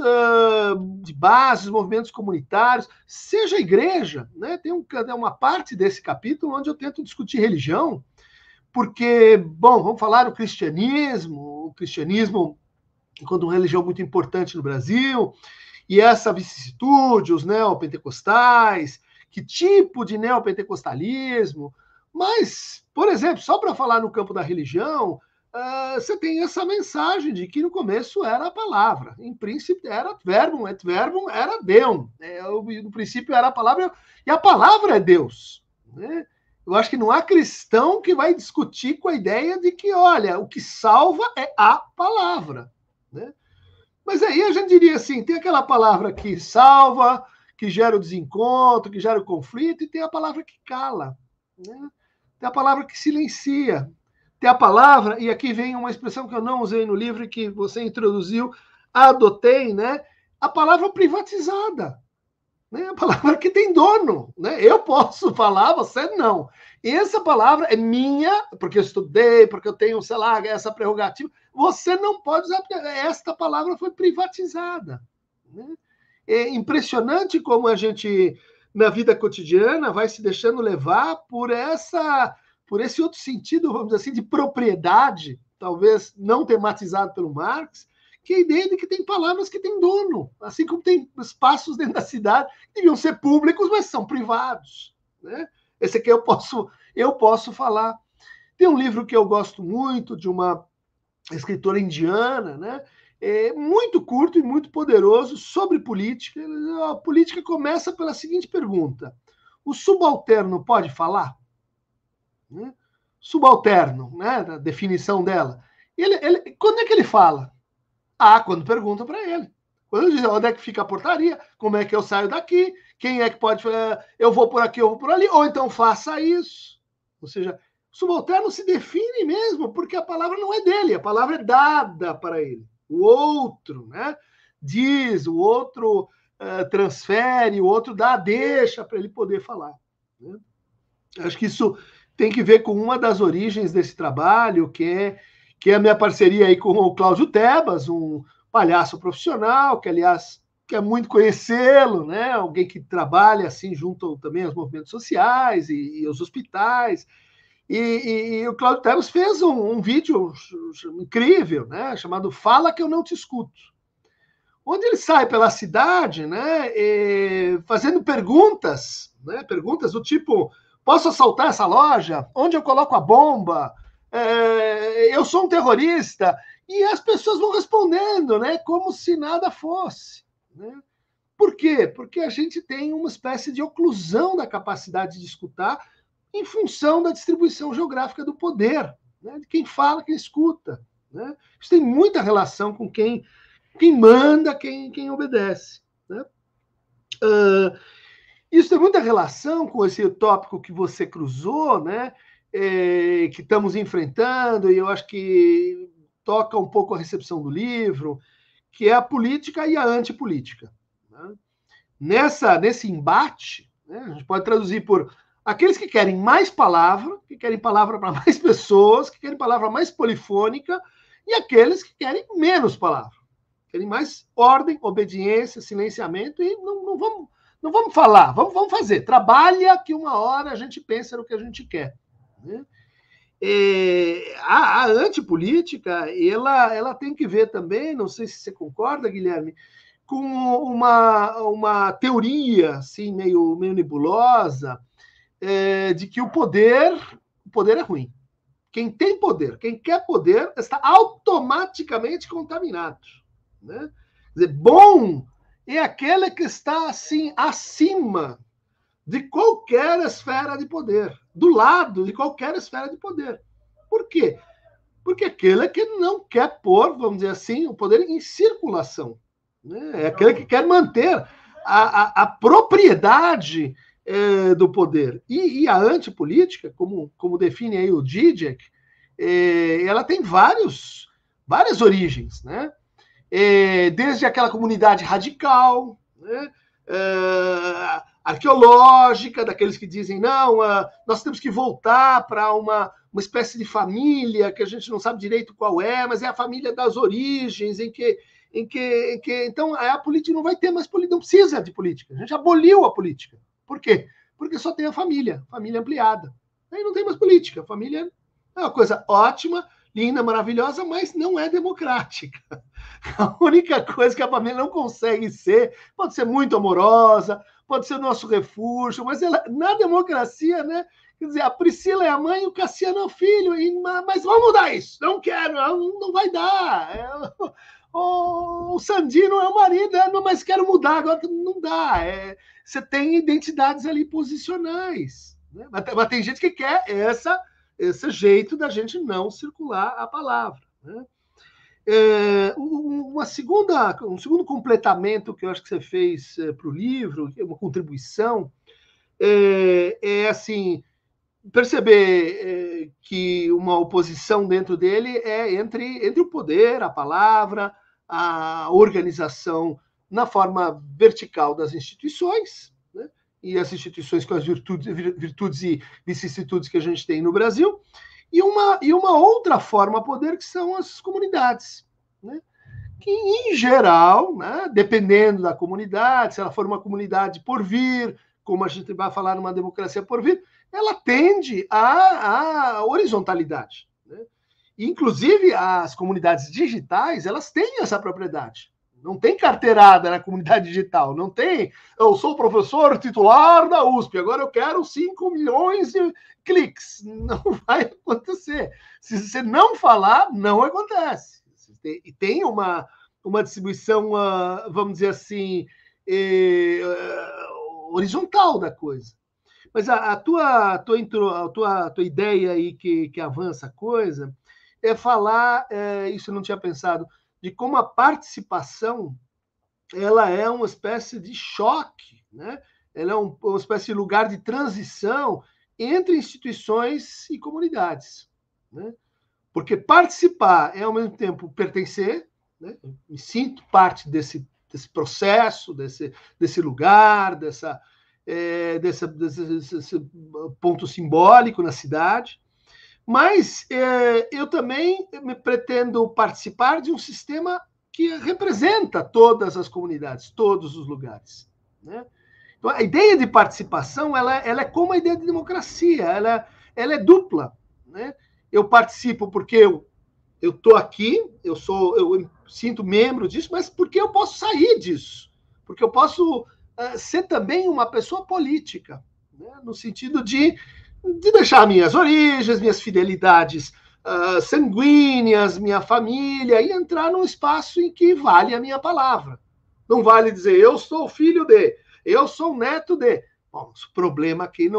de base, os movimentos comunitários, seja a igreja, né? Tem uma parte desse capítulo onde eu tento discutir religião, porque, bom, vamos falar do cristianismo. O cristianismo enquanto uma religião muito importante no Brasil, e essa vicissitude, os neopentecostais, que tipo de neopentecostalismo. Mas, por exemplo, só para falar no campo da religião, você tem essa mensagem de que no começo era a palavra, em princípio era verbum, et verbum era Deum, no princípio era a palavra, e a palavra é Deus, né? Eu acho que não há cristão que vai discutir com a ideia de que, olha, o que salva é a palavra, né? Mas aí a gente diria assim, tem aquela palavra que salva, que gera o desencontro, que gera o conflito, e tem a palavra que cala, né? Tem a palavra que silencia, tem a palavra, e aqui vem uma expressão que eu não usei no livro e que você introduziu, adotei, né? A palavra privatizada, né? A palavra que tem dono, né? Eu posso falar, você não. Essa palavra é minha, porque eu estudei, porque eu tenho, sei lá, essa prerrogativa. Você não pode usar, porque esta palavra foi privatizada, né? É impressionante como a gente, na vida cotidiana, vai se deixando levar por esse outro sentido, vamos dizer assim, de propriedade, talvez não tematizado pelo Marx, que é a ideia de que tem palavras que têm dono, assim como tem espaços dentro da cidade que deviam ser públicos, mas são privados, né? Esse aqui eu posso falar. Tem um livro que eu gosto muito, de uma escritora indiana, né? Muito curto e muito poderoso, sobre política. A política começa pela seguinte pergunta: o subalterno pode falar? Né? Subalterno, né? A definição dela. Quando é que ele fala? Quando perguntam para ele. Quando diz onde é que fica a portaria, como é que eu saio daqui, quem é que pode, eu vou por aqui, eu vou por ali, ou então faça isso. Ou seja, o subalterno se define mesmo, porque a palavra não é dele, a palavra é dada para ele. O outro, né, diz, o outro transfere, o outro dá a deixa para ele poder falar, né? Acho que isso tem que ver com uma das origens desse trabalho, que é a minha parceria aí com o Cláudio Tebas, um palhaço profissional, que, aliás, quer muito conhecê-lo, né? Alguém que trabalha assim junto também aos movimentos sociais e aos hospitais. E o Cláudio Tebas fez um vídeo incrível, né? Chamado Fala Que Eu Não Te Escuto, onde ele sai pela cidade, né? Fazendo perguntas, né? Perguntas do tipo: posso assaltar essa loja? Onde eu coloco a bomba? Eu sou um terrorista. E as pessoas vão respondendo, né? Como se nada fosse, né? Por quê? Porque a gente tem uma espécie de oclusão da capacidade de escutar em função da distribuição geográfica do poder, né? De quem fala, quem escuta, né? Isso tem muita relação com quem manda, quem obedece, né? Isso tem muita relação com esse tópico que você cruzou, né? Que estamos enfrentando, e eu acho que toca um pouco a recepção do livro, que é a política e a antipolítica, né? Nesse embate, né, a gente pode traduzir por aqueles que querem mais palavra, que querem palavra para mais pessoas, que querem palavra mais polifônica, e aqueles que querem menos palavra, querem mais ordem, obediência, silenciamento, e não vamos falar, vamos fazer. Trabalha que uma hora a gente pensa no que a gente quer, né? A antipolítica, ela tem que ver também, não sei se você concorda, Guilherme, com uma teoria assim, meio nebulosa, de que o poder é ruim. Quem tem poder, quem quer poder, está automaticamente contaminado, né? Quer dizer, bom é aquele que está assim acima de qualquer esfera de poder, do lado de qualquer esfera de poder. Por quê? Porque aquele que não quer pôr, vamos dizer assim, o poder em circulação, né? É aquele que quer manter a propriedade do poder. E a antipolítica, como define aí o Zizek, ela tem várias origens, né? Desde aquela comunidade radical, né? Arqueológica, daqueles que dizem, não, nós temos que voltar para uma espécie de família que a gente não sabe direito qual é, mas é a família das origens, em que então a política não vai ter mais política, não precisa de política. A gente aboliu a política. Por quê? Porque só tem a família ampliada. Aí não tem mais política. A família é uma coisa ótima, linda, maravilhosa, mas não é democrática. A única coisa que a Pamela não consegue ser, pode ser muito amorosa, pode ser o nosso refúgio, mas ela, na democracia, né? Quer dizer, a Priscila é a mãe e o Cassiano é o filho, mas vamos mudar isso. Não quero, não vai dar. O Sandino é o marido, mas quero mudar, agora não dá. Você tem identidades ali posicionais. Né? Mas tem gente que quer esse jeito da gente não circular a palavra. Né? Um segundo completamento que eu acho que você fez para o livro, uma contribuição, assim, perceber que uma oposição dentro dele é entre o poder, a palavra, a organização na forma vertical das instituições, né? E as instituições com as virtudes e vicissitudes que a gente tem no Brasil, e uma outra forma de poder que são as comunidades, né? Que, em geral, né, dependendo da comunidade, se ela for uma comunidade por vir, como a gente vai falar numa democracia por vir, ela tende à horizontalidade. Né? Inclusive, as comunidades digitais, elas têm essa propriedade. Não tem carteirada na comunidade digital, não tem. Eu sou professor titular da USP, agora eu quero 5 milhões de cliques. Não vai acontecer. Se você não falar, não acontece. E tem uma distribuição, vamos dizer assim, horizontal da coisa. Mas a tua ideia aí que avança a coisa é falar, isso eu não tinha pensado, de como a participação ela é uma espécie de choque, né? Ela é uma espécie de lugar de transição entre instituições e comunidades. Né? Porque participar é, ao mesmo tempo, pertencer, né? Eu me sinto parte desse processo, desse lugar, desse ponto simbólico na cidade, mas eu também me pretendo participar de um sistema que representa todas as comunidades, todos os lugares. Né? Então, a ideia de participação ela é como a ideia de democracia, ela é dupla. Né? Eu participo porque eu estou aqui, eu me sinto membro disso, mas porque eu posso sair disso, porque eu posso ser também uma pessoa política, né? No sentido de deixar minhas origens, minhas fidelidades sanguíneas, minha família, e entrar num espaço em que vale a minha palavra. Não vale dizer, eu sou filho de, eu sou neto de. Bom, o problema aqui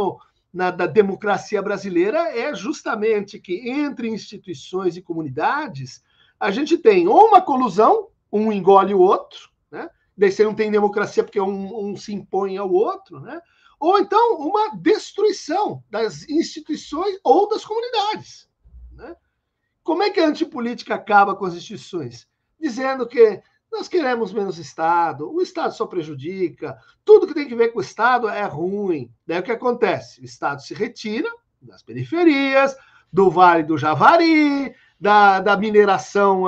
da democracia brasileira é justamente que entre instituições e comunidades a gente tem ou uma colusão, um engole o outro, né? Daí você não tem democracia porque um se impõe ao outro, né? Ou então uma destruição das instituições ou das comunidades. Né? Como é que a antipolítica acaba com as instituições? Dizendo que nós queremos menos Estado, o Estado só prejudica, tudo que tem que ver com o Estado é ruim. Daí o que acontece? O Estado se retira das periferias, do Vale do Javari, da mineração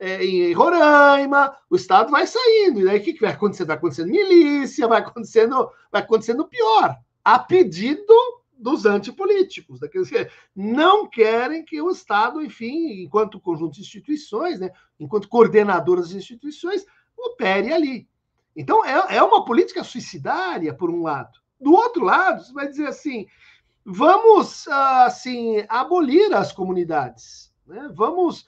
em Roraima, o Estado vai saindo. E daí o que vai acontecer? Vai acontecendo milícia, vai acontecendo pior, a pedido dos antipolíticos, daqueles que não querem que o Estado, enfim, enquanto conjunto de instituições, né, enquanto coordenador das instituições, opere ali. Então, é uma política suicidária, por um lado. Do outro lado, você vai dizer assim, vamos assim, abolir as comunidades, né? Vamos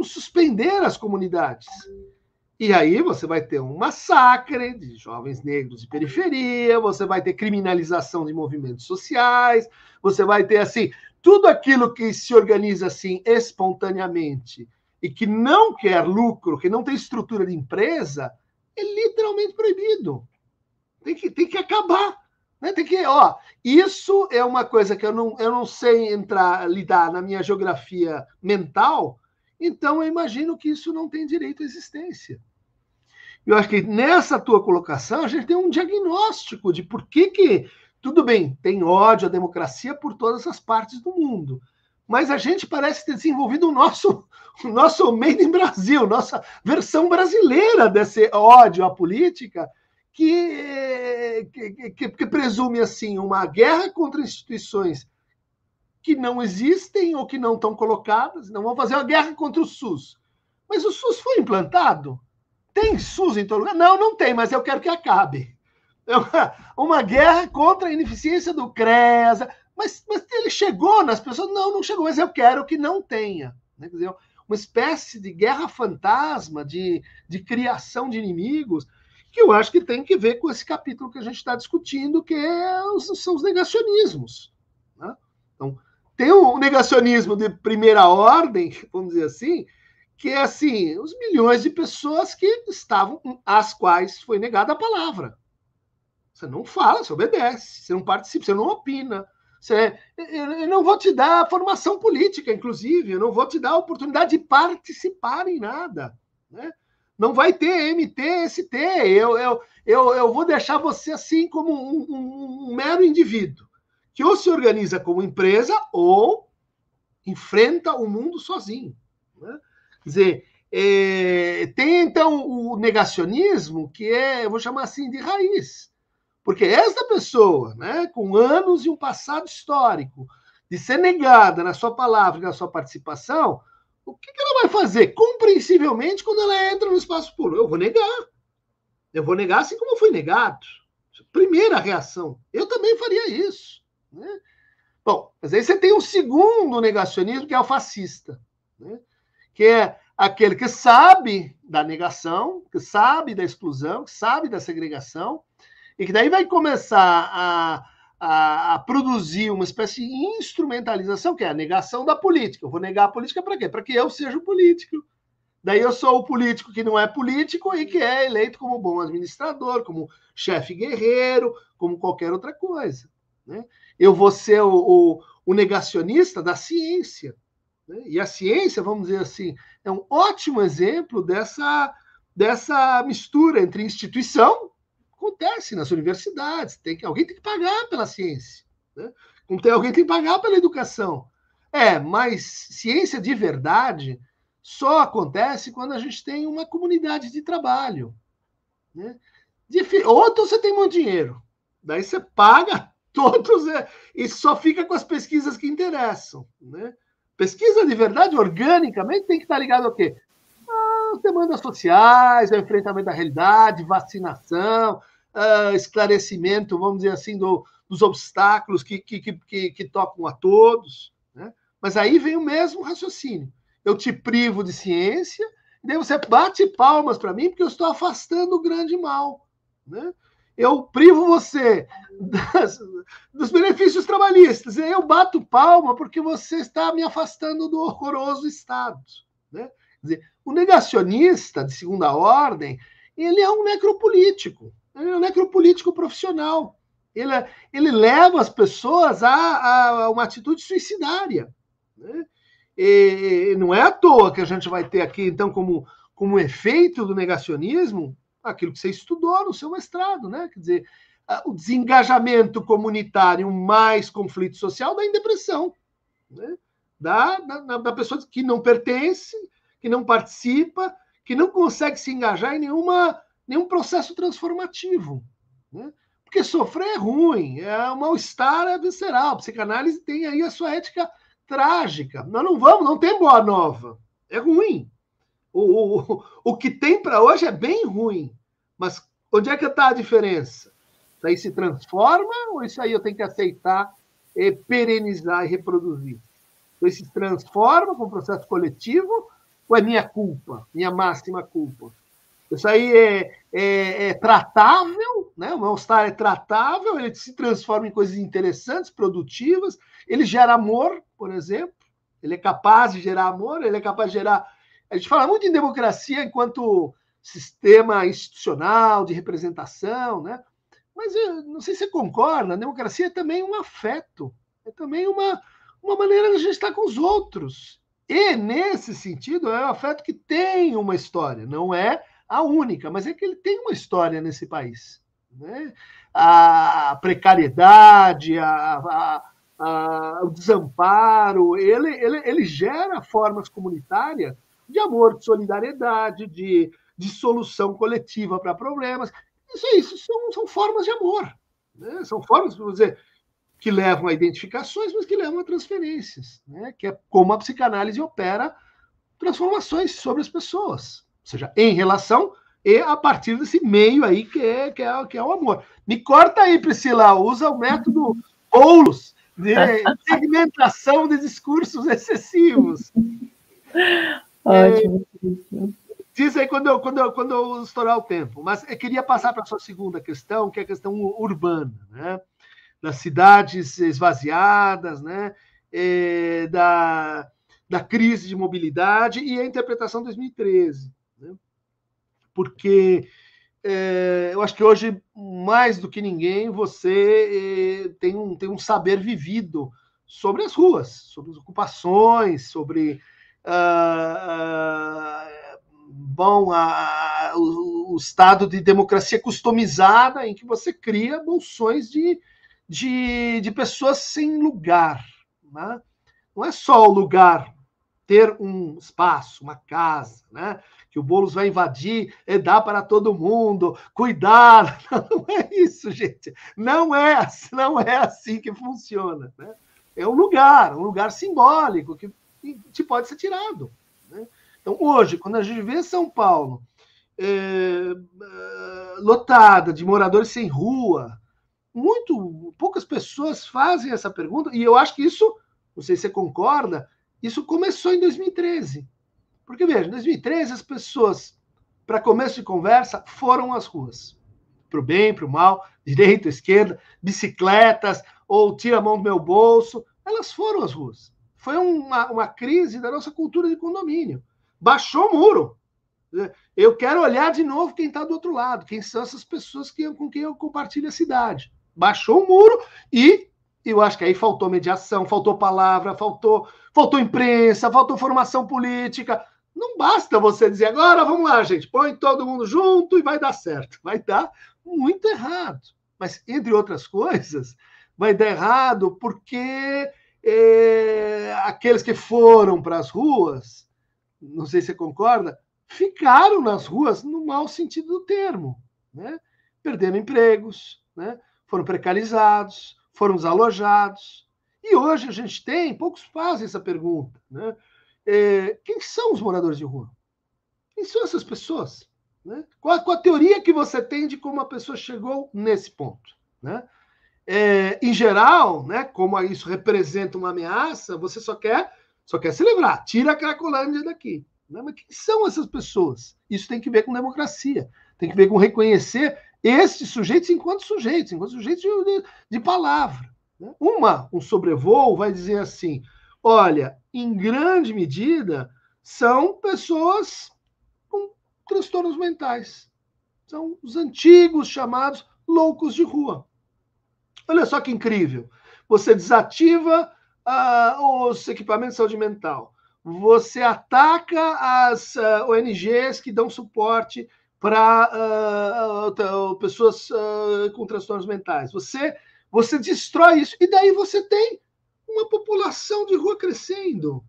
suspender as comunidades. E aí você vai ter um massacre de jovens negros de periferia, você vai ter criminalização de movimentos sociais, você vai ter, assim, tudo aquilo que se organiza, assim, espontaneamente e que não quer lucro, que não tem estrutura de empresa, é literalmente proibido. Tem que acabar. Né? Isso é uma coisa que eu não sei lidar na minha geografia mental, então eu imagino que isso não tem direito à existência. Eu acho que nessa tua colocação a gente tem um diagnóstico de por que tudo bem, tem ódio à democracia por todas as partes do mundo, mas a gente parece ter desenvolvido o nosso Made in Brasil, nossa versão brasileira desse ódio à política, que presume assim uma guerra contra instituições que não existem ou que não estão colocadas. Não vamos fazer uma guerra contra o SUS, Mas o SUS foi implantado? Tem SUS em todo lugar? Não, não tem, mas eu quero que acabe. É uma guerra contra a ineficiência do CREAS. Mas ele chegou nas pessoas? Não, não chegou, mas eu quero que não tenha. Quer dizer, uma espécie de guerra fantasma, de criação de inimigos, que eu acho que tem que ver com esse capítulo que a gente está discutindo, que são os negacionismos. Né? Então, tem o negacionismo de primeira ordem, vamos dizer assim, que é assim, os milhões de pessoas que estavam, às quais foi negada a palavra. Você não fala, você obedece, você não participa, você não opina. Eu não vou te dar formação política, inclusive, eu não vou te dar a oportunidade de participar em nada. Né? Não vai ter MT, ST, eu vou deixar você assim como um mero indivíduo, que ou se organiza como empresa ou enfrenta o mundo sozinho. Né? Quer dizer, tem então o negacionismo, que eu vou chamar assim de raiz. Porque essa pessoa, né, com anos e um passado histórico, de ser negada na sua palavra e na sua participação, o que ela vai fazer? Compreensivelmente, quando ela entra no espaço público? Eu vou negar. Eu vou negar assim como fui negado. Primeira reação. Eu também faria isso. Né? Bom, mas aí você tem um segundo negacionismo, que é o fascista. Né? Que é aquele que sabe da negação, que sabe da exclusão, que sabe da segregação, e que daí vai começar a produzir uma espécie de instrumentalização, que é a negação da política. Eu vou negar a política para quê? Para que eu seja o político. Daí eu sou o político que não é político e que é eleito como bom administrador, como chefe guerreiro, como qualquer outra coisa. Né? Eu vou ser o negacionista da ciência. Né? E a ciência, vamos dizer assim, é um ótimo exemplo dessa mistura entre instituição. Acontece nas universidades, alguém tem que pagar pela ciência, né? Alguém tem que pagar pela educação. Mas ciência de verdade só acontece quando a gente tem uma comunidade de trabalho. Né? Ou você tem muito dinheiro, daí você paga todos e só fica com as pesquisas que interessam. Né? Pesquisa de verdade, organicamente, tem que estar ligado ao quê? As demandas sociais, ao enfrentamento da realidade, vacinação, esclarecimento, vamos dizer assim, dos obstáculos que tocam a todos. Né? Mas aí vem o mesmo raciocínio. Eu te privo de ciência, e daí você bate palmas para mim porque eu estou afastando o grande mal. Né? Eu privo você dos benefícios trabalhistas, e eu bato palma porque você está me afastando do horroroso Estado. Né? Quer dizer, o negacionista de segunda ordem, ele é um necropolítico. Ele é um necropolítico profissional. Ele leva as pessoas a uma atitude suicidária. Né? E não é à toa que a gente vai ter aqui, então, como efeito do negacionismo, aquilo que você estudou no seu mestrado. Né? Quer dizer, o desengajamento comunitário mais conflito social dá em depressão. Né? Da pessoa que não pertence, que não participa, que não consegue se engajar em nenhum processo transformativo. Né? Porque sofrer é ruim, é um mal-estar visceral. A psicanálise tem aí a sua ética trágica. Nós não tem boa nova. É ruim. O que tem para hoje é bem ruim. Mas onde é que está a diferença? Isso aí se transforma ou isso aí eu tenho que aceitar, perenizar e reproduzir? Então, isso se transforma com o processo coletivo ou é minha culpa, minha máxima culpa? Isso aí é tratável, né? O mal-estar é tratável, ele se transforma em coisas interessantes, produtivas, ele gera amor, por exemplo, ele é capaz de gerar amor, ele é capaz de gerar... A gente fala muito em democracia enquanto sistema institucional, de representação, né? Mas eu não sei se você concorda, a democracia é também um afeto, é também uma maneira de a gente estar com os outros. E, nesse sentido, é um afeto que tem uma história, não é a única, mas é que ele tem uma história nesse país. Né? A precariedade, o desamparo, ele gera formas comunitárias de amor, de solidariedade, de solução coletiva para problemas. Isso são formas de amor. Né? São formas, vamos dizer, que levam a identificações, mas que levam a transferências. Né? Que é como a psicanálise opera transformações sobre as pessoas, ou seja, em relação e a partir desse meio aí que é o amor. Me corta aí, Priscila, usa o método Boulos de segmentação de discursos excessivos. Ótimo. Diz aí quando eu estourar o tempo. Mas eu queria passar para a sua segunda questão, que é a questão urbana, né? Das cidades esvaziadas, né? Da crise de mobilidade e a interpretação de 2013. Né? Porque eu acho que hoje, mais do que ninguém, você tem um saber vivido sobre as ruas, sobre as ocupações, sobre o estado de democracia customizada em que você cria bolsões de pessoas sem lugar. Né? Não é só o lugar, ter um espaço, uma casa, né? Que o Boulos vai invadir e dar para todo mundo, cuidar. Não é isso, gente. Não é assim que funciona. Né? É um lugar simbólico que te pode ser tirado. Né? Então, hoje, quando a gente vê São Paulo lotada de moradores sem rua, poucas pessoas fazem essa pergunta, e eu acho que isso, não sei se você concorda, isso começou em 2013. Porque, veja, em 2013, as pessoas, para começo de conversa, foram às ruas. Para o bem, para o mal, direita, esquerda, bicicletas, ou tira a mão do meu bolso. Elas foram às ruas. Foi uma crise da nossa cultura de condomínio. Baixou o muro. Eu quero olhar de novo quem está do outro lado, quem são essas pessoas com quem eu compartilho a cidade. Baixou o muro e eu acho que aí faltou mediação, faltou palavra, faltou imprensa, faltou formação política. Não basta você dizer, agora vamos lá, gente, põe todo mundo junto e vai dar certo. Vai dar muito errado. Mas, entre outras coisas, vai dar errado porque aqueles que foram para as ruas, não sei se você concorda, ficaram nas ruas no mau sentido do termo. Né? Perderam empregos, né? Foram precarizados, foram desalojados. E hoje a gente poucos fazem essa pergunta. Né? Quem são os moradores de rua? Quem são essas pessoas? Né? Qual a teoria que você tem de como a pessoa chegou nesse ponto? Né? Em geral, né, como isso representa uma ameaça, você só quer se livrar. Tira a Cracolândia daqui. Né? Mas quem são essas pessoas? Isso tem que ver com democracia. Tem que ver com reconhecer esses sujeitos enquanto sujeitos de palavra. Né? Um sobrevoo vai dizer assim, olha, em grande medida, são pessoas com transtornos mentais. São os antigos chamados loucos de rua. Olha só que incrível. Você desativa os equipamentos de saúde mental. Você ataca as ONGs que dão suporte para pessoas com transtornos mentais. Você destrói isso. E daí você tem uma população de rua crescendo.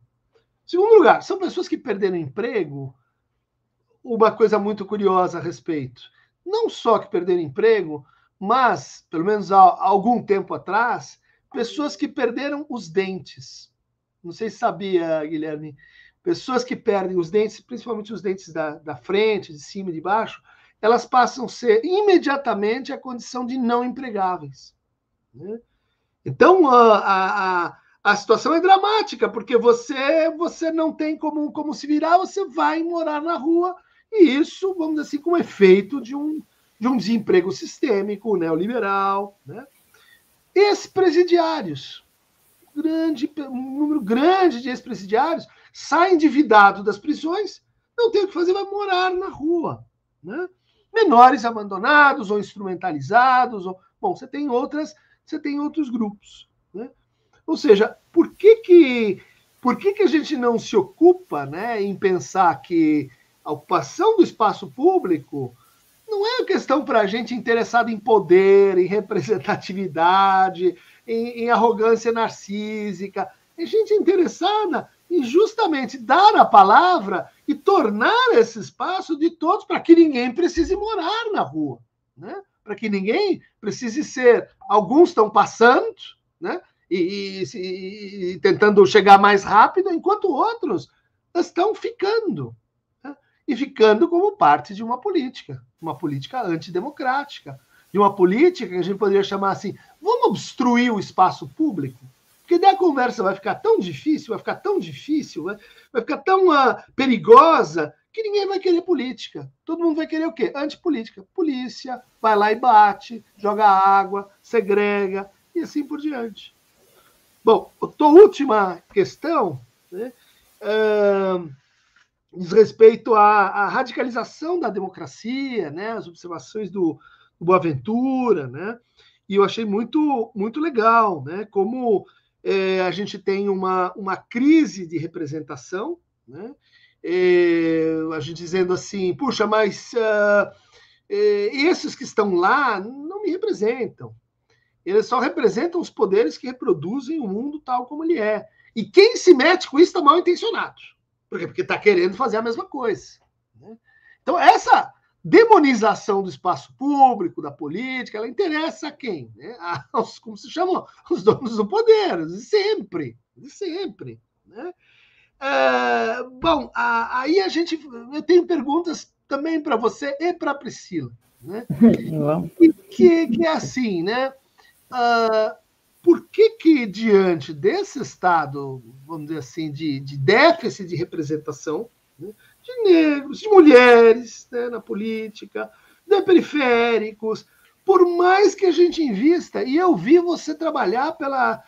Segundo lugar, são pessoas que perderam emprego. Uma coisa muito curiosa a respeito. Não só que perderam emprego, mas, pelo menos há algum tempo atrás, pessoas que perderam os dentes. Não sei se sabia, Guilherme. Pessoas que perdem os dentes, principalmente os dentes da frente, de cima e de baixo, elas passam a ser imediatamente a condição de não empregáveis. Né? Então, a situação é dramática, porque você não tem como se virar, você vai morar na rua, e isso, vamos dizer assim, como efeito de um desemprego sistêmico, neoliberal. Né? Ex-presidiários, um número grande de ex-presidiários, sai endividado das prisões, não tem o que fazer, vai morar na rua. Né? Menores abandonados ou instrumentalizados. Bom, você tem outros grupos. Né? Ou seja, por que a gente não se ocupa, né, em pensar que a ocupação do espaço público não é uma questão para a gente interessada em poder, em representatividade, em arrogância narcísica. É gente interessada em justamente dar a palavra e tornar esse espaço de todos para que ninguém precise morar na rua. Né? Para que ninguém precise ser... Alguns estão passando, né? E tentando chegar mais rápido, enquanto outros estão ficando, né? E ficando como parte de uma política antidemocrática, de uma política que a gente poderia chamar assim, vamos obstruir o espaço público? Porque daí a conversa vai ficar tão difícil, vai ficar tão perigosa, que ninguém vai querer política. Todo mundo vai querer o quê? Antipolítica. Polícia, vai lá e bate, joga água, segrega, e assim por diante. Bom, a última questão, né, diz respeito à radicalização da democracia, né, as observações do Boaventura, né, e eu achei muito, muito legal, né, como a gente tem uma crise de representação, né, a gente dizendo assim, puxa, mas esses que estão lá não me representam. Eles só representam os poderes que reproduzem o mundo tal como ele é. E quem se mete com isso está mal intencionado. Por quê? Porque está querendo fazer a mesma coisa. Né? Então, essa demonização do espaço público, da política, ela interessa a quem? Né? Como se chamam? Os donos do poder, de sempre. Né? Bom, aí eu tenho perguntas também para você e para a Priscila. Né? que é assim, né? Por que diante desse estado, vamos dizer assim, de déficit de representação, né, de negros, de mulheres, né, na política, de periféricos, por mais que a gente invista, e eu vi você trabalhar pela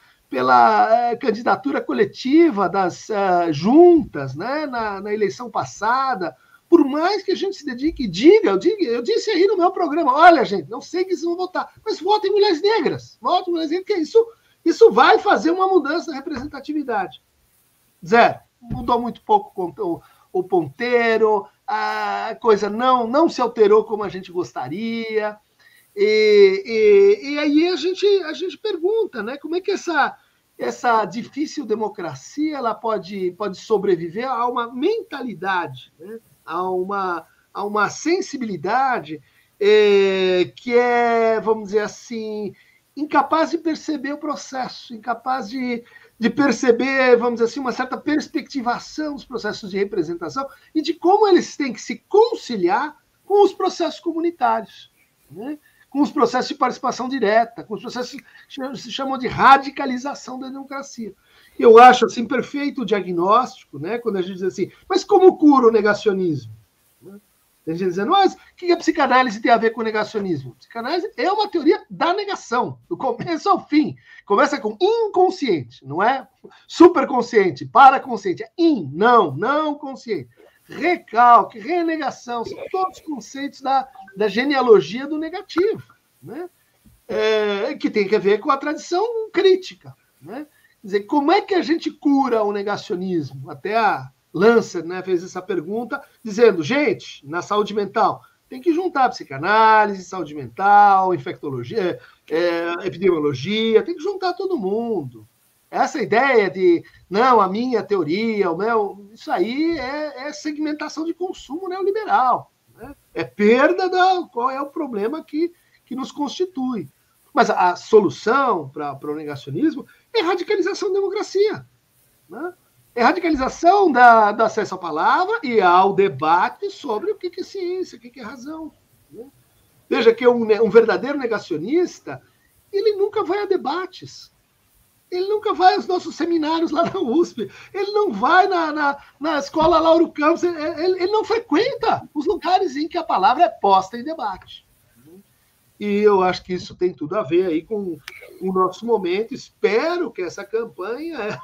candidatura coletiva das juntas, né, na eleição passada, por mais que a gente se dedique, eu disse aí no meu programa, olha, gente, não sei que vocês vão votar, mas votem em mulheres negras, porque isso vai fazer uma mudança na representatividade. Zero. Mudou muito pouco o ponteiro, a coisa não se alterou como a gente gostaria, e aí a gente pergunta, né, como é que essa difícil democracia ela pode sobreviver a uma mentalidade, né, a uma sensibilidade que é, vamos dizer assim, incapaz de perceber o processo, incapaz de perceber, vamos dizer assim, uma certa perspectivação dos processos de representação e de como eles têm que se conciliar com os processos comunitários, né? Com os processos de participação direta, com os processos que se chamam de radicalização da democracia. Eu acho assim perfeito o diagnóstico, né, quando a gente diz assim, mas como cura o negacionismo? Tem gente dizendo, mas o que a psicanálise tem a ver com o negacionismo? A psicanálise é uma teoria da negação, do começo ao fim. Começa com inconsciente, não é superconsciente, paraconsciente, é não consciente. Recalque, renegação, são todos conceitos da genealogia do negativo, né? Que tem a ver com a tradição crítica, né? Quer dizer, como é que a gente cura o negacionismo? Até a Lancer, né, fez essa pergunta, dizendo, gente, na saúde mental, tem que juntar psicanálise, saúde mental, infectologia, epidemiologia, tem que juntar todo mundo. Essa ideia de, não, a minha teoria, o meu, isso aí é segmentação de consumo neoliberal. Né? É perda qual é o problema que nos constitui. Mas a solução para o negacionismo é radicalização da democracia. Né? É radicalização do acesso à palavra e ao debate sobre o que é ciência, o que é razão. Né? Veja que um verdadeiro negacionista, ele nunca vai a debates. Ele nunca vai aos nossos seminários lá na USP. Ele não vai na escola Lauro Campos. Ele não frequenta os lugares em que a palavra é posta em debate. E eu acho que isso tem tudo a ver aí com o nosso momento. Espero que essa campanha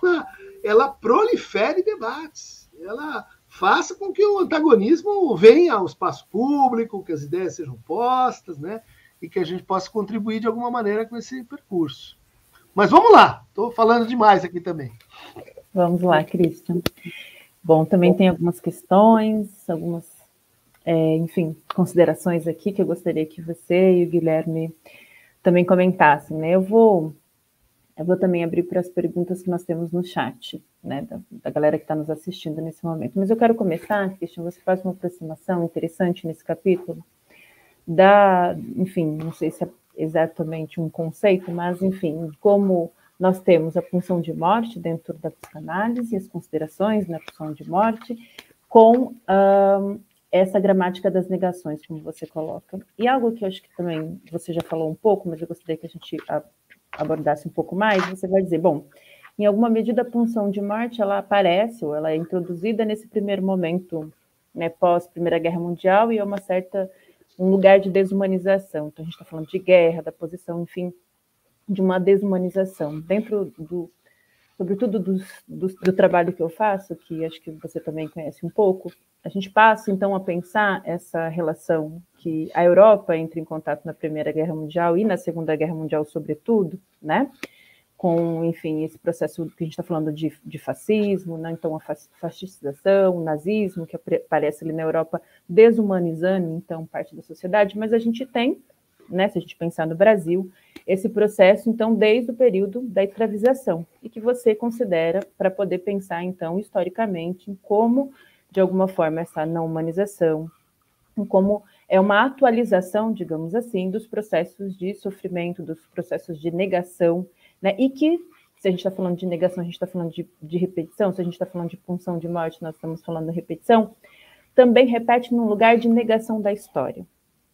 ela prolifere debates. Ela faça com que o antagonismo venha ao espaço público, que as ideias sejam postas, né? E que a gente possa contribuir de alguma maneira com esse percurso. Mas vamos lá, estou falando demais aqui também. Vamos lá, Christian. Bom, também tem algumas questões, algumas, enfim, considerações aqui que eu gostaria que você e o Guilherme também comentassem, né? Eu vou também abrir para as perguntas que nós temos no chat, né, da galera que está nos assistindo nesse momento. Mas eu quero começar, Christian, você faz uma aproximação interessante nesse capítulo enfim, não sei se é exatamente um conceito, mas, enfim, como nós temos a pulsão de morte dentro da psicanálise, as considerações na pulsão de morte, com essa gramática das negações, como você coloca. E algo que eu acho que também você já falou um pouco, mas eu gostaria que a gente abordasse um pouco mais, você vai dizer, bom, em alguma medida a pulsão de morte, ela aparece, ou ela é introduzida nesse primeiro momento, né, pós Primeira Guerra Mundial, e é um lugar de desumanização. Então a gente está falando de guerra, da posição, enfim, de uma desumanização. Dentro sobretudo do trabalho que eu faço, que acho que você também conhece um pouco, a gente passa, então, a pensar essa relação que a Europa entra em contato na Primeira Guerra Mundial e na Segunda Guerra Mundial, sobretudo, né? Com, enfim, esse processo que a gente está falando de fascismo, né? Então, a fascistização, o nazismo, que aparece ali na Europa, desumanizando, então, parte da sociedade, mas a gente tem, né, se a gente pensar no Brasil, esse processo, então, desde o período da escravização, e que você considera para poder pensar, então, historicamente, em como, de alguma forma, essa não humanização, em como é uma atualização, digamos assim, dos processos de sofrimento, dos processos de negação, né, e que, se a gente está falando de negação, a gente está falando de repetição, se a gente está falando de punção de morte, nós estamos falando de repetição, também repete num lugar de negação da história.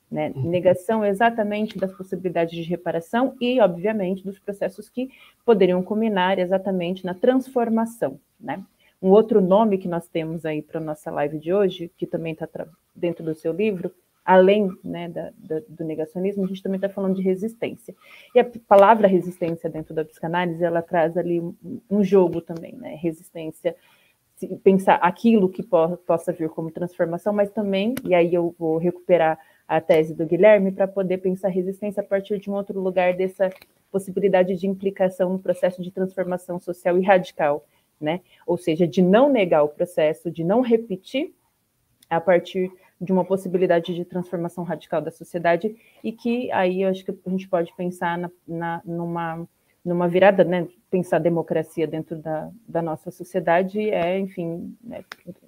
Né? Negação exatamente das possibilidades de reparação e, obviamente, dos processos que poderiam culminar exatamente na transformação. Né? Um outro nome que nós temos aí para a nossa live de hoje, que também está dentro do seu livro, além, né, do negacionismo, a gente também está falando de resistência. E a palavra resistência dentro da psicanálise, ela traz ali um jogo também, né? Resistência, pensar aquilo que possa vir como transformação, mas também, e aí eu vou recuperar a tese do Guilherme, para poder pensar resistência a partir de um outro lugar dessa possibilidade de implicação no processo de transformação social e radical, né? Ou seja, de não negar o processo, de não repetir a partir de uma possibilidade de transformação radical da sociedade, e que aí eu acho que a gente pode pensar numa virada, né? Pensar a democracia dentro da nossa sociedade, enfim, né?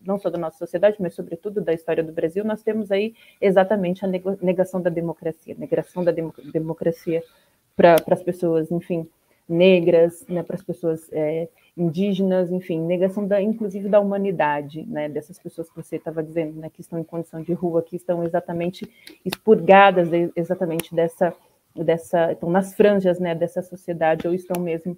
Não só da nossa sociedade, mas sobretudo da história do Brasil, nós temos aí exatamente a negação da democracia para as pessoas, enfim, negras, né, para as pessoas indígenas, enfim, negação inclusive da humanidade, né, dessas pessoas que você estava dizendo, né, que estão em condição de rua, que estão exatamente expurgadas exatamente estão nas franjas, né, dessa sociedade, ou estão mesmo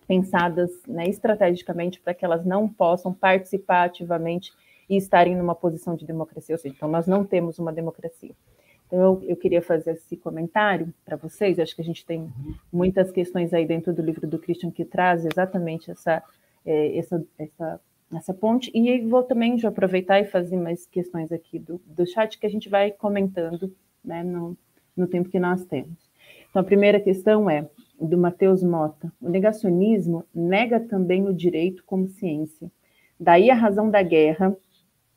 pensadas, né, estrategicamente para que elas não possam participar ativamente e estarem numa posição de democracia, ou seja, então nós não temos uma democracia. Então, eu queria fazer esse comentário para vocês. Eu acho que a gente tem muitas questões aí dentro do livro do Christian que traz exatamente essa ponte. E vou também já aproveitar e fazer mais questões aqui do chat que a gente vai comentando, né, no tempo que nós temos. Então, a primeira questão é do Matheus Mota. O negacionismo nega também o direito como ciência. Daí a razão da guerra,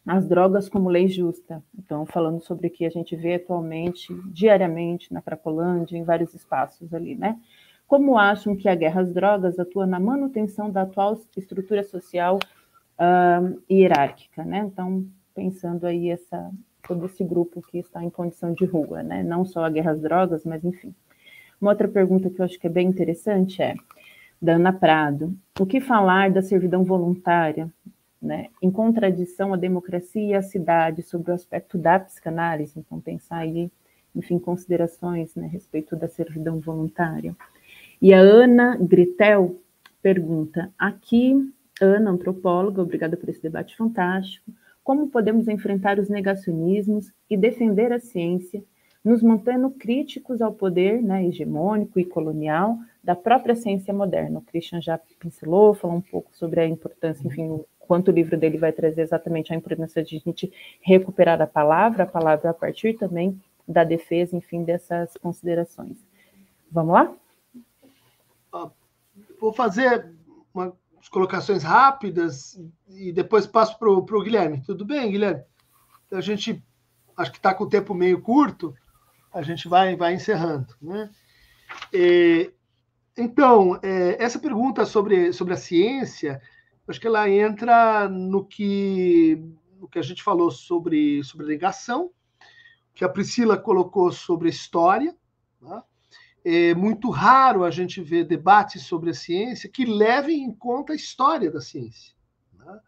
as drogas como lei justa. Então, falando sobre o que a gente vê atualmente, diariamente, na Cracolândia, em vários espaços ali, né? Como acham que a guerra às drogas atua na manutenção da atual estrutura social hierárquica, né? Então, pensando aí todo esse grupo que está em condição de rua, né? Não só a guerra às drogas, mas enfim. Uma outra pergunta que eu acho que é bem interessante é, da Ana Prado, o que falar da servidão voluntária, né, em contradição à democracia e à cidade, sobre o aspecto da psicanálise? Então, pensar aí, enfim, considerações, né, a respeito da servidão voluntária. E a Ana Gritel pergunta, aqui, Ana, antropóloga, obrigada por esse debate fantástico, como podemos enfrentar os negacionismos e defender a ciência, nos mantendo críticos ao poder, né, hegemônico e colonial da própria ciência moderna? O Christian já pincelou, falou um pouco sobre a importância, enfim, quanto o livro dele vai trazer exatamente a importância de a gente recuperar a palavra a partir também da defesa, enfim, dessas considerações. Vamos lá? Vou fazer umas colocações rápidas e depois passo para o Guilherme. Tudo bem, Guilherme? Então, a gente, acho que está com o tempo meio curto, a gente vai encerrando, né? Então, essa pergunta sobre a ciência, acho que ela entra no que a gente falou sobre negação, que a Priscila colocou sobre história, né? É muito raro a gente ver debates sobre a ciência que levem em conta a história da ciência, né?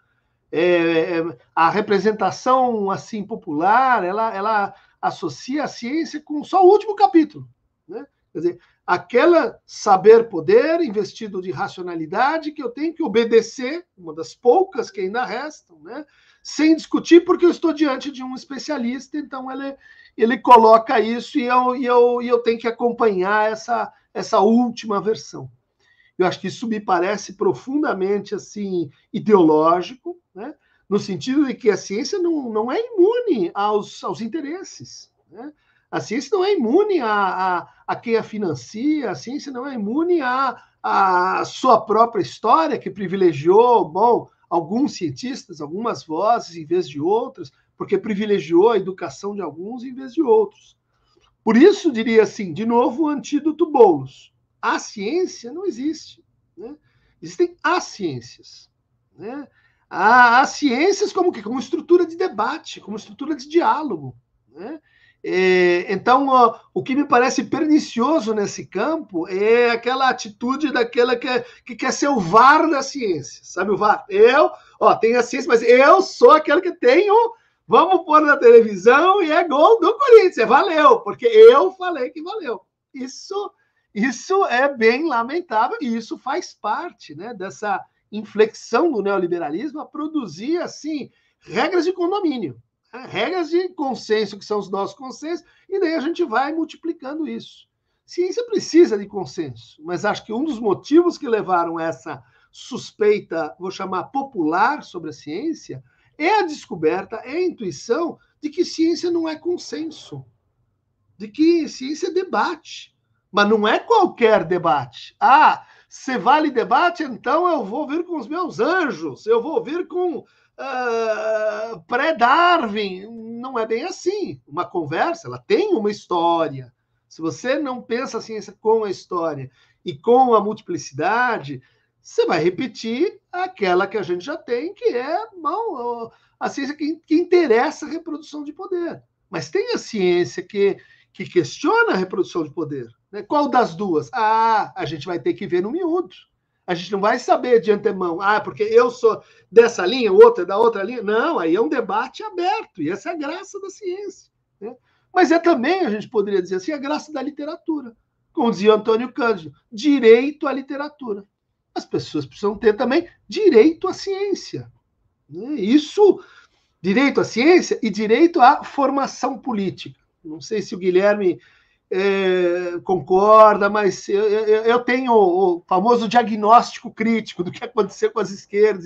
A representação assim popular, ela associa a ciência com só o último capítulo, né? Quer dizer, aquela saber-poder investido de racionalidade que eu tenho que obedecer, uma das poucas que ainda restam, né? Sem discutir, porque eu estou diante de um especialista, então ele coloca isso e eu tenho que acompanhar essa última versão. Eu acho que isso me parece profundamente assim ideológico, né? No sentido de que a ciência não é imune aos interesses, né? A ciência não é imune a quem a financia, a ciência não é imune à sua própria história, que privilegiou, bom, alguns cientistas, algumas vozes em vez de outras, porque privilegiou a educação de alguns em vez de outros. Por isso, diria assim, de novo, o antídoto Boulos. A ciência não existe, né? Existem as ciências, né? Há ciências como estrutura de debate, como estrutura de diálogo, né? Então, o que me parece pernicioso nesse campo é aquela atitude daquela que quer ser o VAR da ciência, sabe o VAR? Tenho a ciência, mas eu sou aquele que tenho, vamos pôr na televisão e é gol do Corinthians, valeu, porque eu falei que valeu. Isso é bem lamentável e isso faz parte, né, dessa inflexão do neoliberalismo a produzir, assim, regras de condomínio, né? Regras de consenso, que são os nossos consensos, e daí a gente vai multiplicando isso. Ciência precisa de consenso, mas acho que um dos motivos que levaram essa suspeita, vou chamar popular, sobre a ciência, é a descoberta, é a intuição de que ciência não é consenso, de que ciência é debate, mas não é qualquer debate. Se vale debate, então eu vou vir com os meus anjos, eu vou vir com pré-Darwin. Não é bem assim. Uma conversa, ela tem uma história. Se você não pensa a ciência com a história e com a multiplicidade, você vai repetir aquela que a gente já tem, que é a ciência que interessa a reprodução de poder. Mas tem a ciência que questiona a reprodução de poder. Né? Qual das duas? A gente vai ter que ver no miúdo. A gente não vai saber de antemão, porque eu sou dessa linha, o outro é da outra linha. Não, aí é um debate aberto, e essa é a graça da ciência, né? Mas é também, a gente poderia dizer assim, a graça da literatura. Como dizia Antônio Cândido, direito à literatura. As pessoas precisam ter também direito à ciência. Isso, direito à ciência e direito à formação política. Não sei se o Guilherme concorda, mas eu tenho o famoso diagnóstico crítico do que aconteceu com as esquerdas.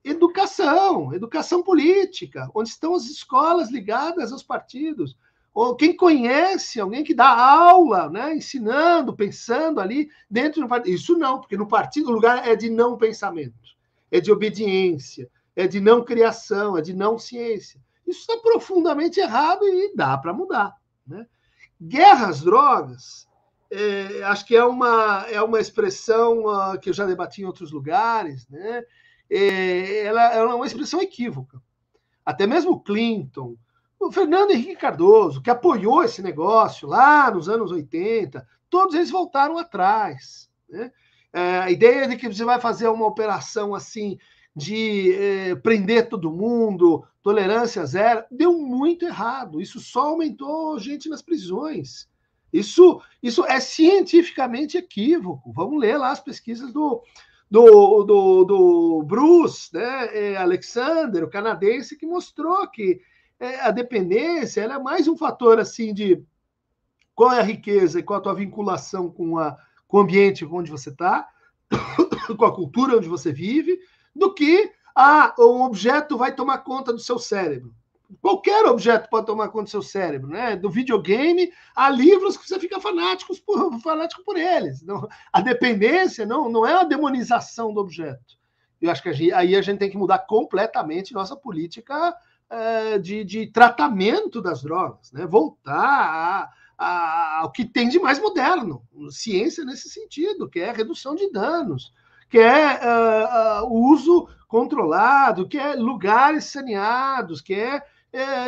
Educação política, onde estão as escolas ligadas aos partidos. Ou quem conhece alguém que dá aula, né, ensinando, pensando ali dentro do partido. Isso não, porque no partido o lugar é de não pensamento, é de obediência, é de não criação, é de não ciência. Isso está profundamente errado e dá para mudar, né? Guerra às drogas, acho que é uma expressão que eu já debati em outros lugares, né? Ela é uma expressão equívoca. Até mesmo o Clinton, o Fernando Henrique Cardoso, que apoiou esse negócio lá nos anos 80, todos eles voltaram atrás, né? A ideia de que você vai fazer uma operação assim de prender todo mundo, tolerância zero, deu muito errado. Isso só aumentou gente nas prisões. Isso é cientificamente equívoco. Vamos ler lá as pesquisas do Bruce, né, Alexander, o canadense, que mostrou que a dependência ela é mais um fator assim de qual é a riqueza e qual a tua vinculação com o ambiente onde você está, com a cultura onde você vive, do que um objeto vai tomar conta do seu cérebro. Qualquer objeto pode tomar conta do seu cérebro, né? Do videogame, há livros que você fica fanático por eles. Não, a dependência não é a demonização do objeto. Eu acho que aí a gente tem que mudar completamente nossa política de tratamento das drogas, né? Voltar ao que tem de mais moderno, ciência nesse sentido, que é a redução de danos, que é o uso controlado, que é lugares saneados, que é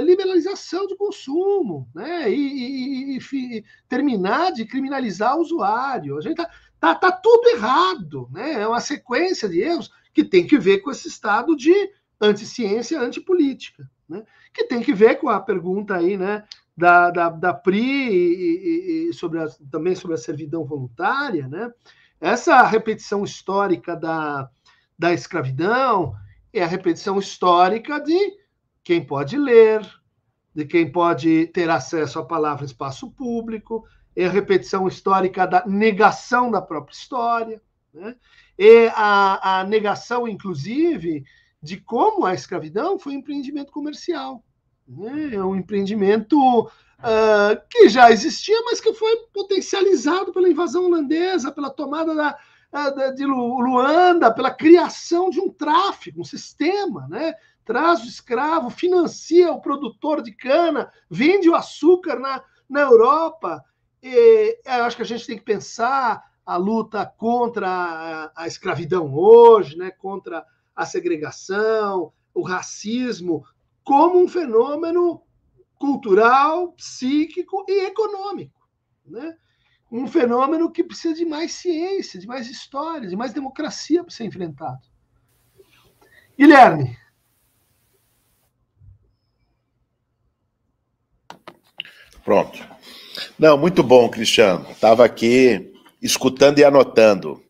liberalização de consumo, né? E terminar de criminalizar o usuário. A gente tá tudo errado, né? É uma sequência de erros que tem que ver com esse estado de anticiência, antipolítica, né? Que tem que ver com a pergunta aí, né, da PRI e também sobre a servidão voluntária, né? Essa repetição histórica da escravidão é a repetição histórica de quem pode ler, de quem pode ter acesso à palavra em espaço público, é a repetição histórica da negação da própria história, né? E a negação, inclusive, de como a escravidão foi um empreendimento comercial, né? É um empreendimento que já existia, mas que foi potencializado pela invasão holandesa, pela tomada de Luanda, pela criação de um tráfico, um sistema, né? Traz o escravo, financia o produtor de cana, vende o açúcar na Europa. E eu acho que a gente tem que pensar a luta contra a escravidão hoje, né? Contra a segregação, o racismo, como um fenômeno cultural, psíquico e econômico, né? Um fenômeno que precisa de mais ciência, de mais história, de mais democracia para ser enfrentado. Guilherme. Pronto. Não, muito bom, Cristiano. Estava aqui escutando e anotando.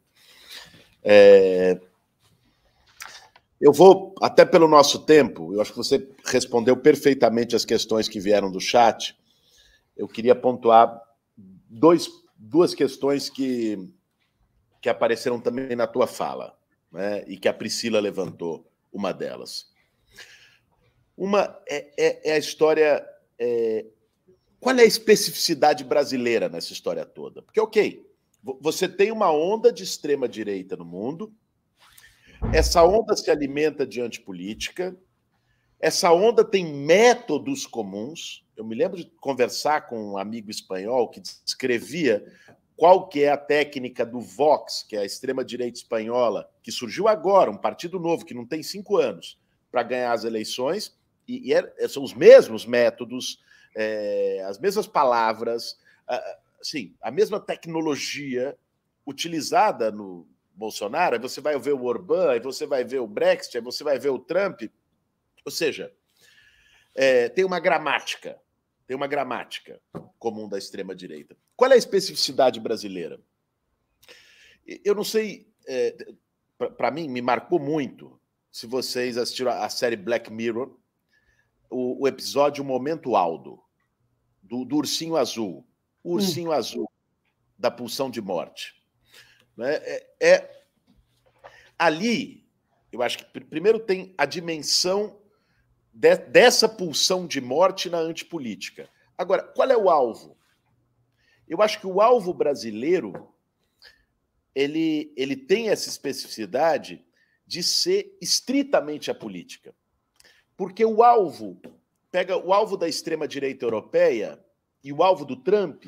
Eu vou, até pelo nosso tempo, eu acho que você respondeu perfeitamente as questões que vieram do chat. Eu queria pontuar duas questões que apareceram também na tua fala, né, e que a Priscila levantou, uma delas. Uma é a história... qual é a especificidade brasileira nessa história toda? Porque, ok, você tem uma onda de extrema-direita no mundo, essa onda se alimenta de antipolítica, essa onda tem métodos comuns. Eu me lembro de conversar com um amigo espanhol que descrevia qual que é a técnica do Vox, que é a extrema-direita espanhola, que surgiu agora, um partido novo, que não tem 5 anos, para ganhar as eleições, e são os mesmos métodos, as mesmas palavras, assim, a mesma tecnologia utilizada no Bolsonaro. Aí você vai ver o Orbán, aí você vai ver o Brexit, aí você vai ver o Trump. Ou seja, tem uma gramática comum da extrema-direita. Qual é a especificidade brasileira? Eu não sei, para mim, me marcou muito, se vocês assistiram a série Black Mirror, o episódio Momento Aldo, do Ursinho Azul. O Ursinho Azul, da pulsão de morte. Ali, eu acho que primeiro tem a dimensão dessa pulsão de morte na antipolítica. Agora, qual é o alvo? Eu acho que o alvo brasileiro ele tem essa especificidade de ser estritamente a política. Porque o alvo, pega o alvo da extrema-direita europeia e o alvo do Trump.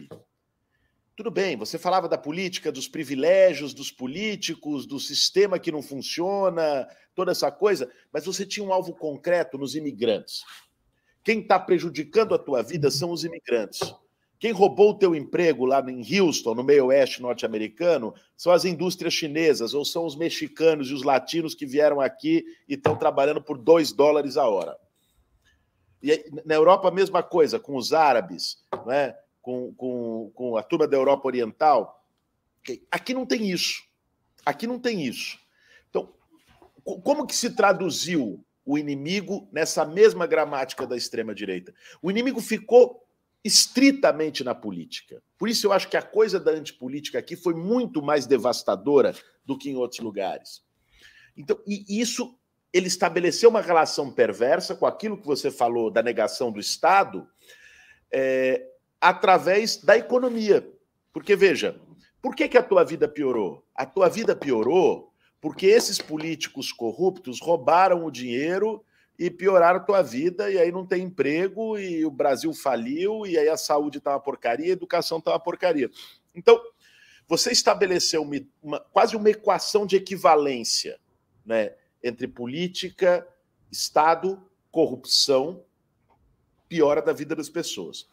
Tudo bem, você falava da política, dos privilégios dos políticos, do sistema que não funciona, toda essa coisa, mas você tinha um alvo concreto nos imigrantes. Quem está prejudicando a tua vida são os imigrantes. Quem roubou o teu emprego lá em Houston, no meio-oeste norte-americano, são as indústrias chinesas, ou são os mexicanos e os latinos que vieram aqui e estão trabalhando por $2 a hora. E na Europa, a mesma coisa, com os árabes, né? Com a turma da Europa Oriental. Aqui não tem isso. Aqui não tem isso. Então, como que se traduziu o inimigo nessa mesma gramática da extrema-direita? O inimigo ficou estritamente na política. Por isso eu acho que a coisa da antipolítica aqui foi muito mais devastadora do que em outros lugares. Então, e isso, ele estabeleceu uma relação perversa com aquilo que você falou da negação do Estado, através da economia. Porque, veja, por que a tua vida piorou? A tua vida piorou porque esses políticos corruptos roubaram o dinheiro e pioraram a tua vida, e aí não tem emprego, e o Brasil faliu, e aí a saúde está uma porcaria, a educação está uma porcaria. Então, você estabeleceu quase uma equação de equivalência, né, entre política, Estado, corrupção, piora da vida das pessoas.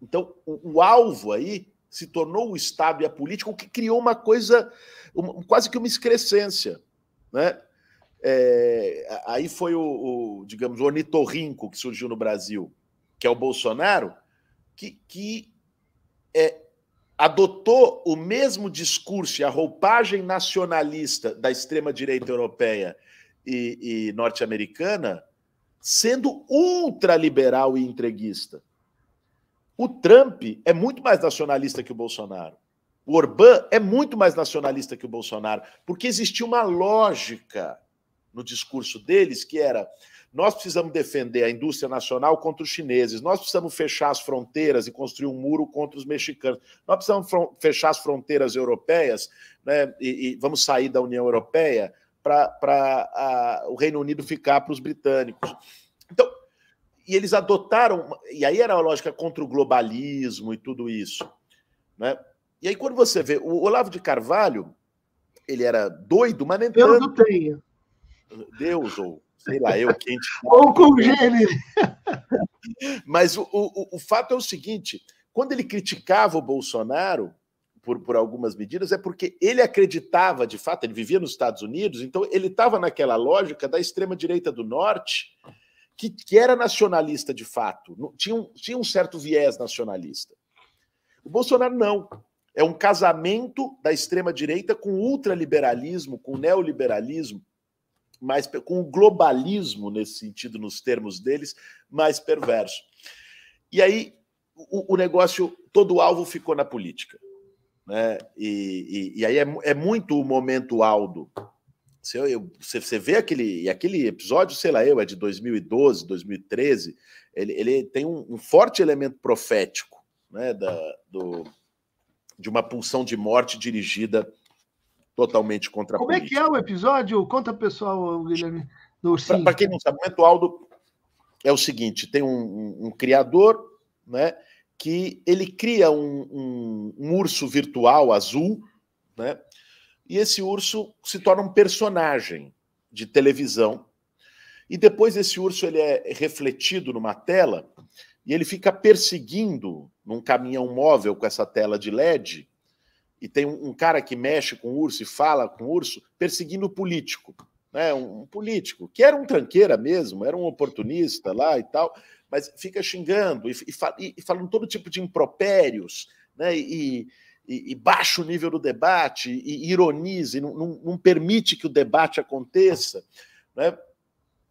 Então, o alvo aí se tornou o Estado e a política, o que criou uma coisa, quase que uma excrescência, né? Aí foi digamos, o ornitorrinco que surgiu no Brasil, que é o Bolsonaro, que adotou o mesmo discurso e a roupagem nacionalista da extrema-direita europeia e norte-americana, sendo ultraliberal e entreguista. O Trump é muito mais nacionalista que o Bolsonaro. O Orbán é muito mais nacionalista que o Bolsonaro, porque existia uma lógica no discurso deles que era: nós precisamos defender a indústria nacional contra os chineses, nós precisamos fechar as fronteiras e construir um muro contra os mexicanos, nós precisamos fechar as fronteiras europeias, né, e vamos sair da União Europeia para o Reino Unido ficar para os britânicos. Então, e eles adotaram, e aí era a lógica contra o globalismo e tudo isso, né? E aí quando você vê, o Olavo de Carvalho, ele era doido, mas nem Deus tanto. o tenha. Deus, ou sei lá, eu, quem te... Ou congênere. Mas o fato é o seguinte, quando ele criticava o Bolsonaro por algumas medidas, é porque ele acreditava, de fato, ele vivia nos Estados Unidos, então ele estava naquela lógica da extrema-direita do Norte, que era nacionalista de fato, tinha um certo viés nacionalista. O Bolsonaro não. É um casamento da extrema-direita com o ultraliberalismo, com o neoliberalismo, mas com o globalismo, nesse sentido, nos termos deles, mais perverso. E aí o negócio, todo o alvo ficou na política, né? E aí é muito o momento Aldo. Você vê aquele episódio, sei lá, é de 2012, 2013, ele tem um forte elemento profético, né, de uma pulsão de morte dirigida totalmente contra a política. Como é que é o episódio? Conta, pessoal, Guilherme. Para quem não sabe, o momento Aldo é o seguinte, tem um criador, né, que ele cria um urso virtual azul, né, e esse urso se torna um personagem de televisão, e depois esse urso ele é refletido numa tela, e ele fica perseguindo num caminhão móvel com essa tela de LED, e tem um cara que mexe com o urso e fala com o urso, perseguindo o político, né? Um político, que era um tranqueira mesmo, era um oportunista lá e tal, mas fica xingando e falando todo tipo de impropérios, né? E baixa o nível do debate, e ironiza, e não permite que o debate aconteça, né?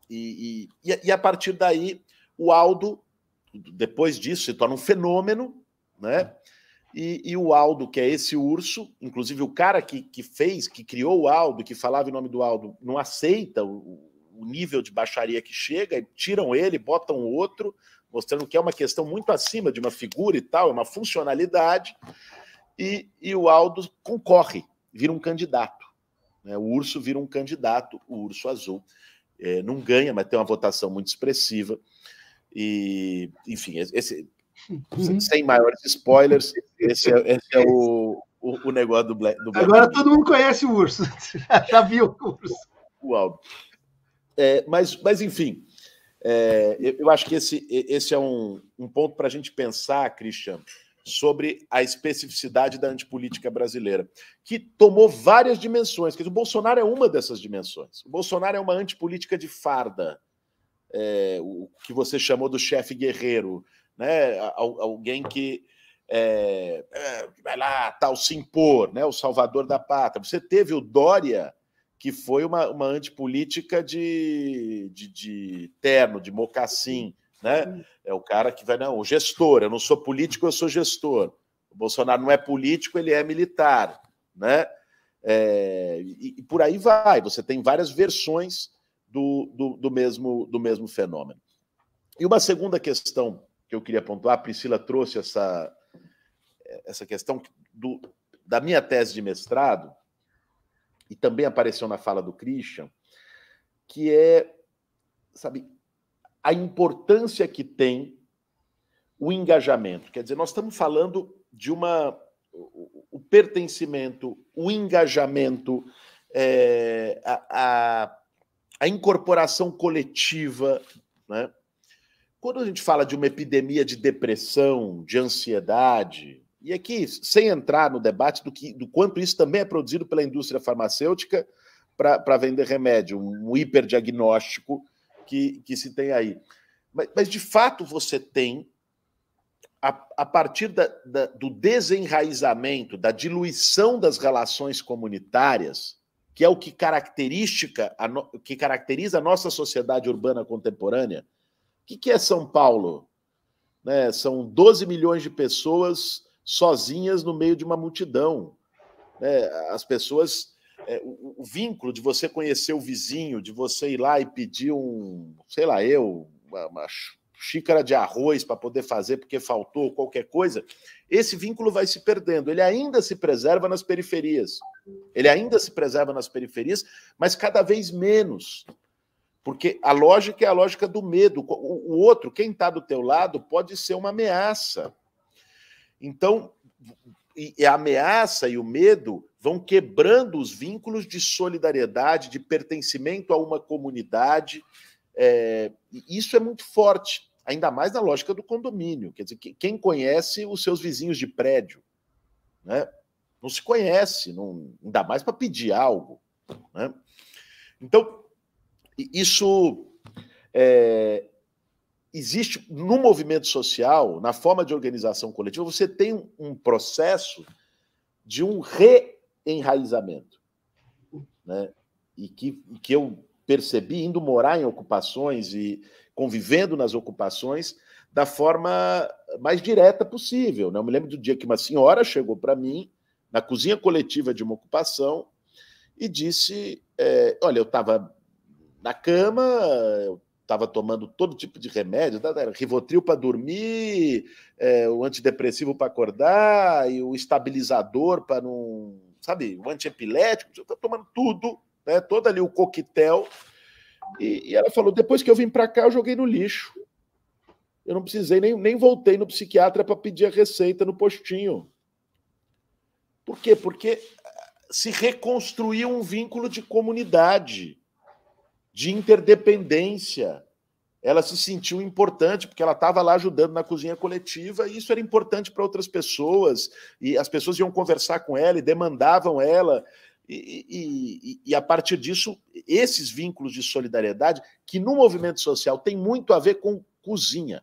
E a partir daí, o Aldo, depois disso, se torna um fenômeno, né? E o Aldo, que é esse urso, inclusive o cara que criou o Aldo, que falava em nome do Aldo, não aceita o nível de baixaria que chega, e tiram ele, botam outro, mostrando que é uma questão muito acima de uma figura e tal, é uma funcionalidade, e o Aldo concorre, vira um candidato, né? O urso vira um candidato, o urso azul. Não ganha, mas tem uma votação muito expressiva, e, enfim, sem maiores spoilers, esse é o negócio do Black. Agora todo mundo conhece o urso, já viu o urso. O Aldo. Mas enfim, eu acho que esse é um ponto para a gente pensar, Christian, sobre a especificidade da antipolítica brasileira, que tomou várias dimensões. O Bolsonaro é uma dessas dimensões. O Bolsonaro é uma antipolítica de farda, o que você chamou do chefe guerreiro, né? Alguém que vai lá, tal, se impor, né? O salvador da pátria. Você teve o Dória, que foi uma antipolítica de terno, de mocassim, né? É o cara que vai, não, o gestor, eu não sou político, eu sou gestor. O Bolsonaro não é político, ele é militar, né? E por aí vai, você tem várias versões do mesmo fenômeno. E uma segunda questão que eu queria pontuar, a Priscila trouxe essa questão da minha tese de mestrado, e também apareceu na fala do Christian, que é, sabe, a importância que tem o engajamento. Quer dizer, nós estamos falando de o pertencimento, o engajamento, a incorporação coletiva, né? quando a gente fala de uma epidemia de depressão, de ansiedade, e aqui, sem entrar no debate do quanto isso também é produzido pela indústria farmacêutica para vender remédio, um hiperdiagnóstico que se tem aí. Mas de fato, você tem, a partir do desenraizamento, da diluição das relações comunitárias, que é o que caracteriza a nossa sociedade urbana contemporânea. O que é São Paulo? Né? São 12 milhões de pessoas sozinhas no meio de uma multidão. Né? As pessoas... o vínculo de você conhecer o vizinho, de você ir lá e pedir uma xícara de arroz para poder fazer porque faltou qualquer coisa, esse vínculo vai se perdendo. Ele ainda se preserva nas periferias. Mas cada vez menos. Porque a lógica é a lógica do medo. O outro, quem está do teu lado, pode ser uma ameaça. Então, a ameaça e o medo vão quebrando os vínculos de solidariedade, de pertencimento a uma comunidade. Isso é muito forte, ainda mais na lógica do condomínio. Quer dizer, quem conhece os seus vizinhos de prédio, né? Não se conhece, ainda mais para pedir algo, né? Então, isso existe no movimento social, na forma de organização coletiva, você tem um processo de um reenraizamento, né? E que eu percebi indo morar em ocupações e convivendo nas ocupações da forma mais direta possível, né? Eu me lembro do dia que uma senhora chegou para mim na cozinha coletiva de uma ocupação e disse, olha, eu estava na cama, eu estava tomando todo tipo de remédio, Rivotril para dormir, o antidepressivo para acordar, e o estabilizador para não... Sabe, o antiepilético, eu estava tomando tudo, né, todo ali o coquetel. E ela falou, depois que eu vim para cá, eu joguei no lixo. Eu não precisei, nem voltei no psiquiatra para pedir a receita no postinho. Por quê? Porque se reconstruiu um vínculo de comunidade, de interdependência. Ela se sentiu importante, porque ela estava lá ajudando na cozinha coletiva, e isso era importante para outras pessoas, e as pessoas iam conversar com ela e demandavam ela, e a partir disso, esses vínculos de solidariedade, que no movimento social tem muito a ver com cozinha.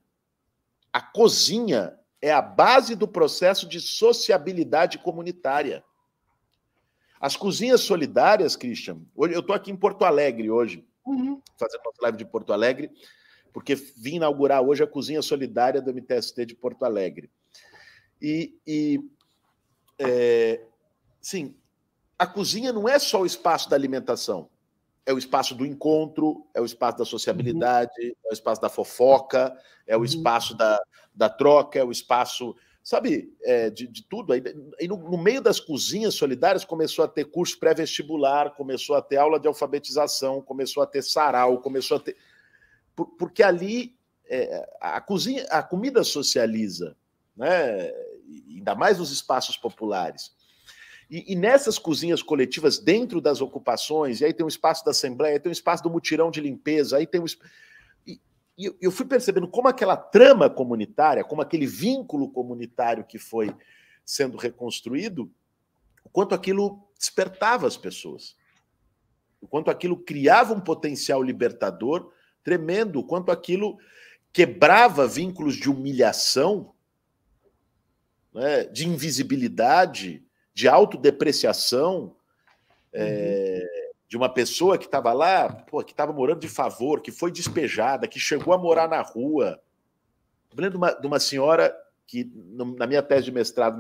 A cozinha é a base do processo de sociabilidade comunitária. As cozinhas solidárias, Christian, eu estou aqui em Porto Alegre hoje, fazendo uma live de Porto Alegre, porque vim inaugurar hoje a cozinha solidária do MTST de Porto Alegre. Sim, a cozinha não é só o espaço da alimentação, é o espaço do encontro, é o espaço da sociabilidade, é o espaço da fofoca, é o espaço da troca, é o espaço, sabe, de tudo. Aí no meio das cozinhas solidárias começou a ter curso pré-vestibular, começou a ter aula de alfabetização, começou a ter sarau, começou a ter... Porque ali a comida socializa, né? Ainda mais nos espaços populares. E nessas cozinhas coletivas, dentro das ocupações, e aí tem o espaço da Assembleia, aí tem o espaço do mutirão de limpeza, aí tem e eu fui percebendo como aquela trama comunitária, como aquele vínculo comunitário que foi sendo reconstruído, o quanto aquilo despertava as pessoas, o quanto aquilo criava um potencial libertador tremendo, o quanto aquilo quebrava vínculos de humilhação, né, de invisibilidade, de autodepreciação, de uma pessoa que estava lá, que estava morando de favor, que foi despejada, que chegou a morar na rua. Eu lembro de uma senhora que, na minha tese de mestrado,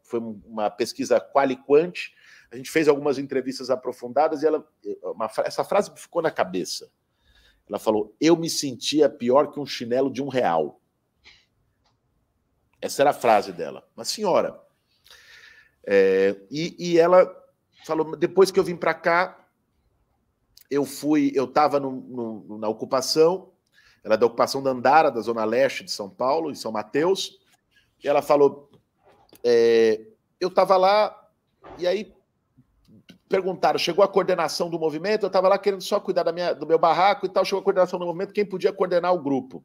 foi uma pesquisa qual e quant, a gente fez algumas entrevistas aprofundadas e essa frase ficou na cabeça. Ela falou, eu me sentia pior que um chinelo de R$1. Essa era a frase dela. Uma senhora. E ela falou, depois que eu vim para cá, eu estava na ocupação, ela é da ocupação da Andara, da Zona Leste de São Paulo, em São Mateus, e ela falou, eu estava lá, e aí perguntaram, chegou a coordenação do movimento, eu estava lá querendo só cuidar do meu barraco e tal, chegou a coordenação do movimento, quem podia coordenar o grupo?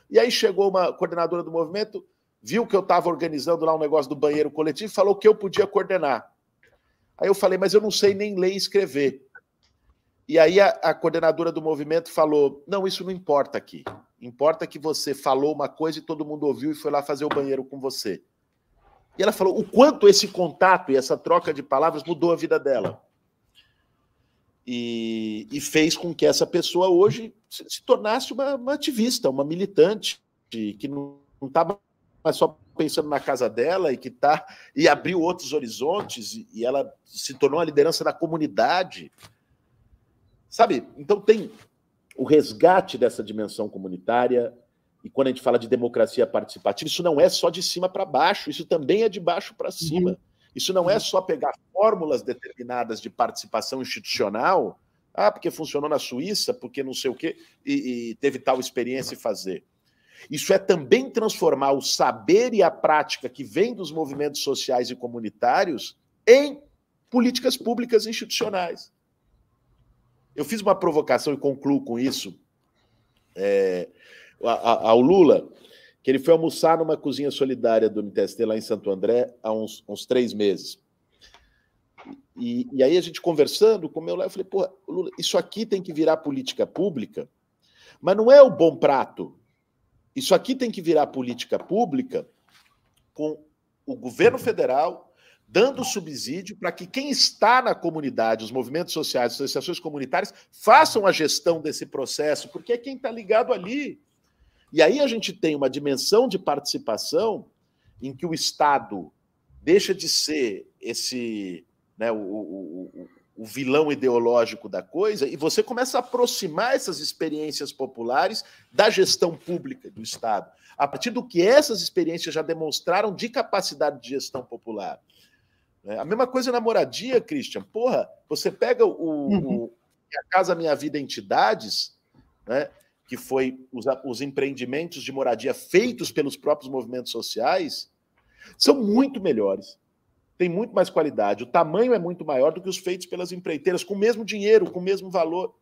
E aí chegou uma coordenadora do movimento, viu que eu estava organizando lá um negócio do banheiro coletivo e falou que eu podia coordenar. Aí eu falei, mas eu não sei nem ler e escrever. E aí a coordenadora do movimento falou, não, isso não importa aqui. Importa que você falou uma coisa e todo mundo ouviu e foi lá fazer o banheiro com você. E ela falou o quanto esse contato e essa troca de palavras mudou a vida dela. E fez com que essa pessoa hoje se tornasse uma ativista, uma militante, que não estava mais só pensando na casa dela e abriu outros horizontes, e ela se tornou a liderança da comunidade. Sabe? Então tem o resgate dessa dimensão comunitária, e quando a gente fala de democracia participativa, isso não é só de cima para baixo, isso também é de baixo para cima. Isso não é só pegar fórmulas determinadas de participação institucional, porque funcionou na Suíça, porque não sei o quê, e teve tal experiência e fazer. Isso é também transformar o saber e a prática que vem dos movimentos sociais e comunitários em políticas públicas institucionais. Eu fiz uma provocação e concluo com isso ao Lula, que ele foi almoçar numa cozinha solidária do MTST lá em Santo André há uns 3 meses. E aí a gente conversando com o meu lá, eu falei, pô, Lula, isso aqui tem que virar política pública, mas não é o bom prato. Isso aqui tem que virar política pública com o governo federal dando subsídio para que quem está na comunidade, os movimentos sociais, as associações comunitárias, façam a gestão desse processo, porque é quem está ligado ali. E aí a gente tem uma dimensão de participação em que o Estado deixa de ser esse, né, o vilão ideológico da coisa, e você começa a aproximar essas experiências populares da gestão pública do Estado, a partir do que essas experiências já demonstraram de capacidade de gestão popular. A mesma coisa na moradia, Christian. Porra, você pega Minha Casa Minha Vida Entidades, né, que foi os empreendimentos de moradia feitos pelos próprios movimentos sociais, são muito melhores. Tem muito mais qualidade. O tamanho é muito maior do que os feitos pelas empreiteiras, com o mesmo dinheiro, com o mesmo valor.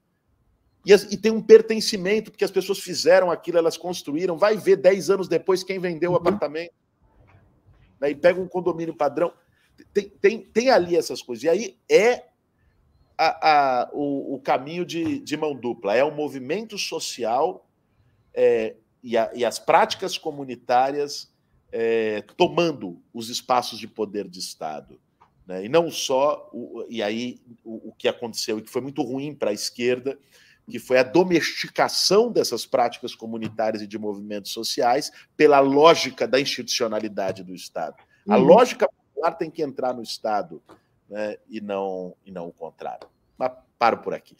E tem um pertencimento, porque as pessoas fizeram aquilo, elas construíram. Vai ver 10 anos depois quem vendeu o apartamento. Né, e pega um condomínio padrão. Tem ali essas coisas. E aí é o caminho de mão dupla. É o movimento social e as práticas comunitárias tomando os espaços de poder de Estado. Né? E não só... E aí o que aconteceu, e que foi muito ruim para a esquerda, que foi a domesticação dessas práticas comunitárias e de movimentos sociais pela lógica da institucionalidade do Estado. A lógica popular tem que entrar no Estado, né, e não o contrário. Mas paro por aqui.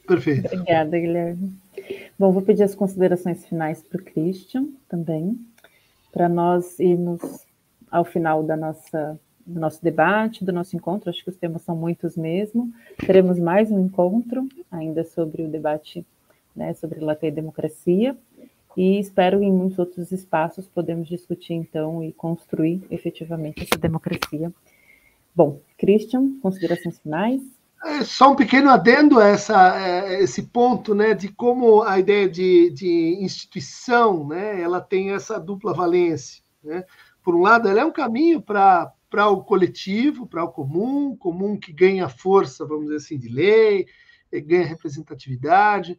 Perfeito. Obrigada, Guilherme. Bom, vou pedir as considerações finais para o Christian também, para nós irmos ao final do nosso debate, do nosso encontro. Acho que os temas são muitos mesmo. Teremos mais um encontro ainda sobre o debate, né, sobre lazer e democracia, e espero em muitos outros espaços podermos discutir, então, e construir efetivamente essa democracia. Bom, Christian, considerações finais? Só um pequeno adendo a esse ponto, né, de como a ideia de instituição, né, ela tem essa dupla valência. Né? Por um lado, ela é um caminho para o coletivo, para o comum que ganha força, vamos dizer assim, de lei, ganha representatividade,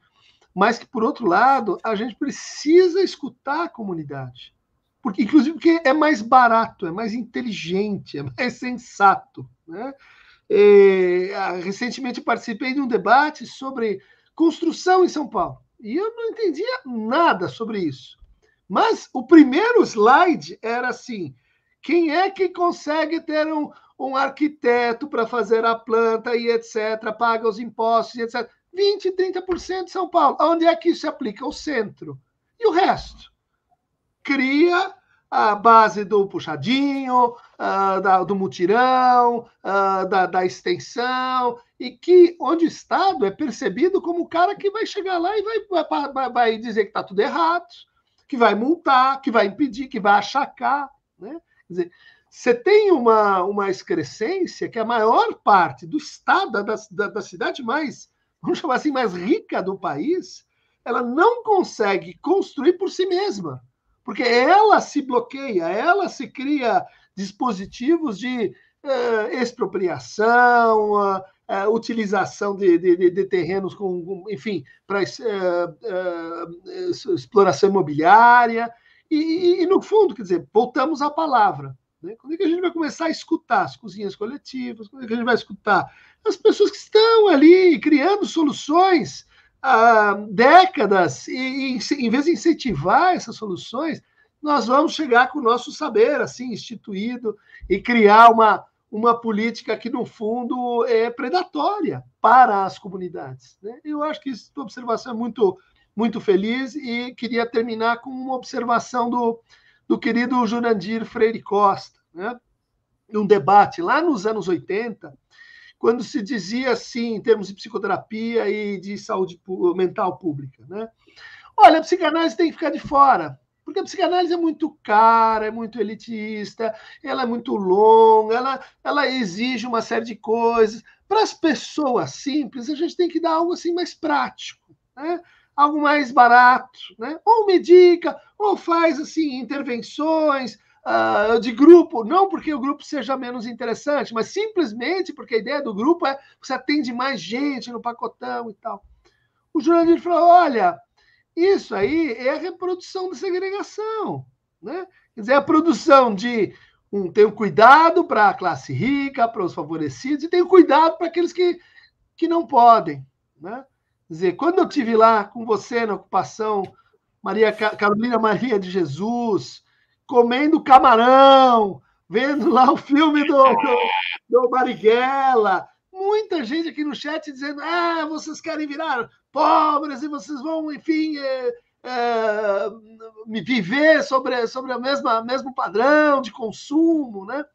mas que, por outro lado, a gente precisa escutar a comunidade. Inclusive porque é mais barato, é mais inteligente, é mais sensato. Né? Recentemente participei de um debate sobre construção em São Paulo, e eu não entendia nada sobre isso. Mas o primeiro slide era assim: quem é que consegue ter um arquiteto para fazer a planta e etc., paga os impostos e etc., 20%, 30% de São Paulo. Onde é que isso se aplica? O centro. E o resto? Cria a base do puxadinho, do mutirão, da extensão, e onde o Estado é percebido como o cara que vai chegar lá e vai dizer que está tudo errado, que vai multar, que vai impedir, que vai achacar. Né? Quer dizer, você tem uma excrescência que a maior parte do Estado, da cidade mais, vamos chamar assim, mais rica do país, ela não consegue construir por si mesma, porque ela se bloqueia, ela se cria dispositivos de expropriação, utilização de terrenos enfim, para exploração imobiliária, e, no fundo, quer dizer, voltamos à palavra. Né? Quando é que a gente vai começar a escutar as cozinhas coletivas? Quando é que a gente vai escutar as pessoas que estão ali criando soluções há décadas, e em vez de incentivar essas soluções, nós vamos chegar com o nosso saber assim instituído e criar uma política que, no fundo, é predatória para as comunidades. Né? Eu acho que essa observação é muito, muito feliz, e queria terminar com uma observação do querido Jurandir Freire Costa, né? Num debate lá nos anos 80, quando se dizia assim, em termos de psicoterapia e de saúde mental pública, né? Olha, a psicanálise tem que ficar de fora, porque a psicanálise é muito cara, é muito elitista, ela é muito longa, ela exige uma série de coisas. Para as pessoas simples, a gente tem que dar algo assim mais prático, né? Algo mais barato, né? Ou medica, ou faz assim intervenções de grupo, não porque o grupo seja menos interessante, mas simplesmente porque a ideia do grupo é que você atende mais gente no pacotão e tal. O Jurandir falou, olha, isso aí é a reprodução da segregação, né? Quer dizer, a produção de tem o cuidado para a classe rica, para os favorecidos, e tem o cuidado para aqueles que não podem, né? Quer dizer, quando eu estive lá com você na ocupação Carolina Maria de Jesus, comendo camarão, vendo lá o filme do Marighella, muita gente aqui no chat dizendo, vocês querem virar pobres e vocês vão, enfim, viver sobre o mesmo padrão de consumo, né?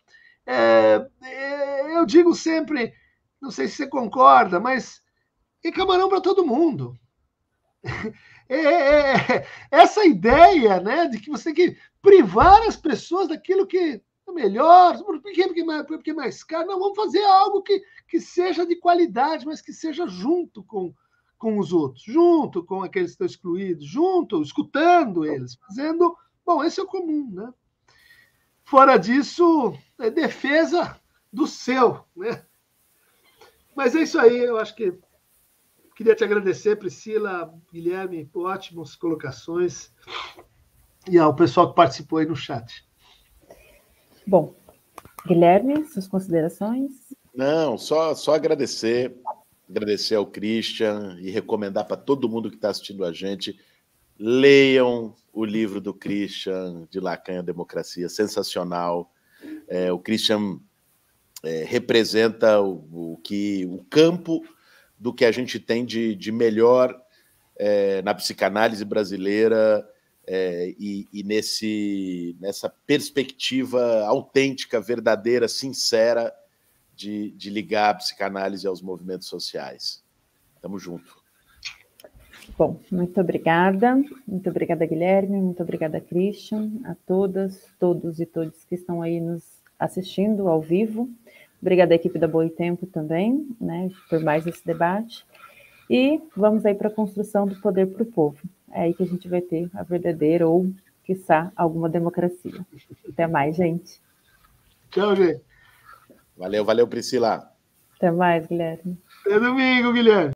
Eu digo sempre, não sei se você concorda, mas é camarão para todo mundo. Essa ideia, né, de que você tem que privar as pessoas daquilo que é melhor, porque é mais caro. Não, vamos fazer algo que seja de qualidade, mas que seja junto com os outros, junto com aqueles que estão excluídos, junto, escutando eles, fazendo... Bom, esse é o comum, né? Fora disso, é defesa do seu, né? Mas é isso aí, eu acho que queria te agradecer, Priscila, Guilherme, ótimas colocações, e ao pessoal que participou aí no chat. Bom, Guilherme, suas considerações? Não, só agradecer ao Christian e recomendar para todo mundo que está assistindo a gente, leiam o livro do Christian, de Lacan, a Democracia, sensacional. O Christian representa o campo do que a gente tem de melhor na psicanálise brasileira e nessa perspectiva autêntica, verdadeira, sincera de ligar a psicanálise aos movimentos sociais. Tamo junto. Bom, muito obrigada. Muito obrigada, Guilherme. Muito obrigada, Christian. A todas, todos e todas que estão aí nos assistindo ao vivo. Obrigada à equipe da Boitempo também, né, por mais esse debate. E vamos aí para a construção do poder para o povo. É aí que a gente vai ter a verdadeira ou, quiçá, alguma democracia. Até mais, gente. Tchau, gente. Valeu, Priscila. Até mais, Guilherme. Até domingo, Guilherme.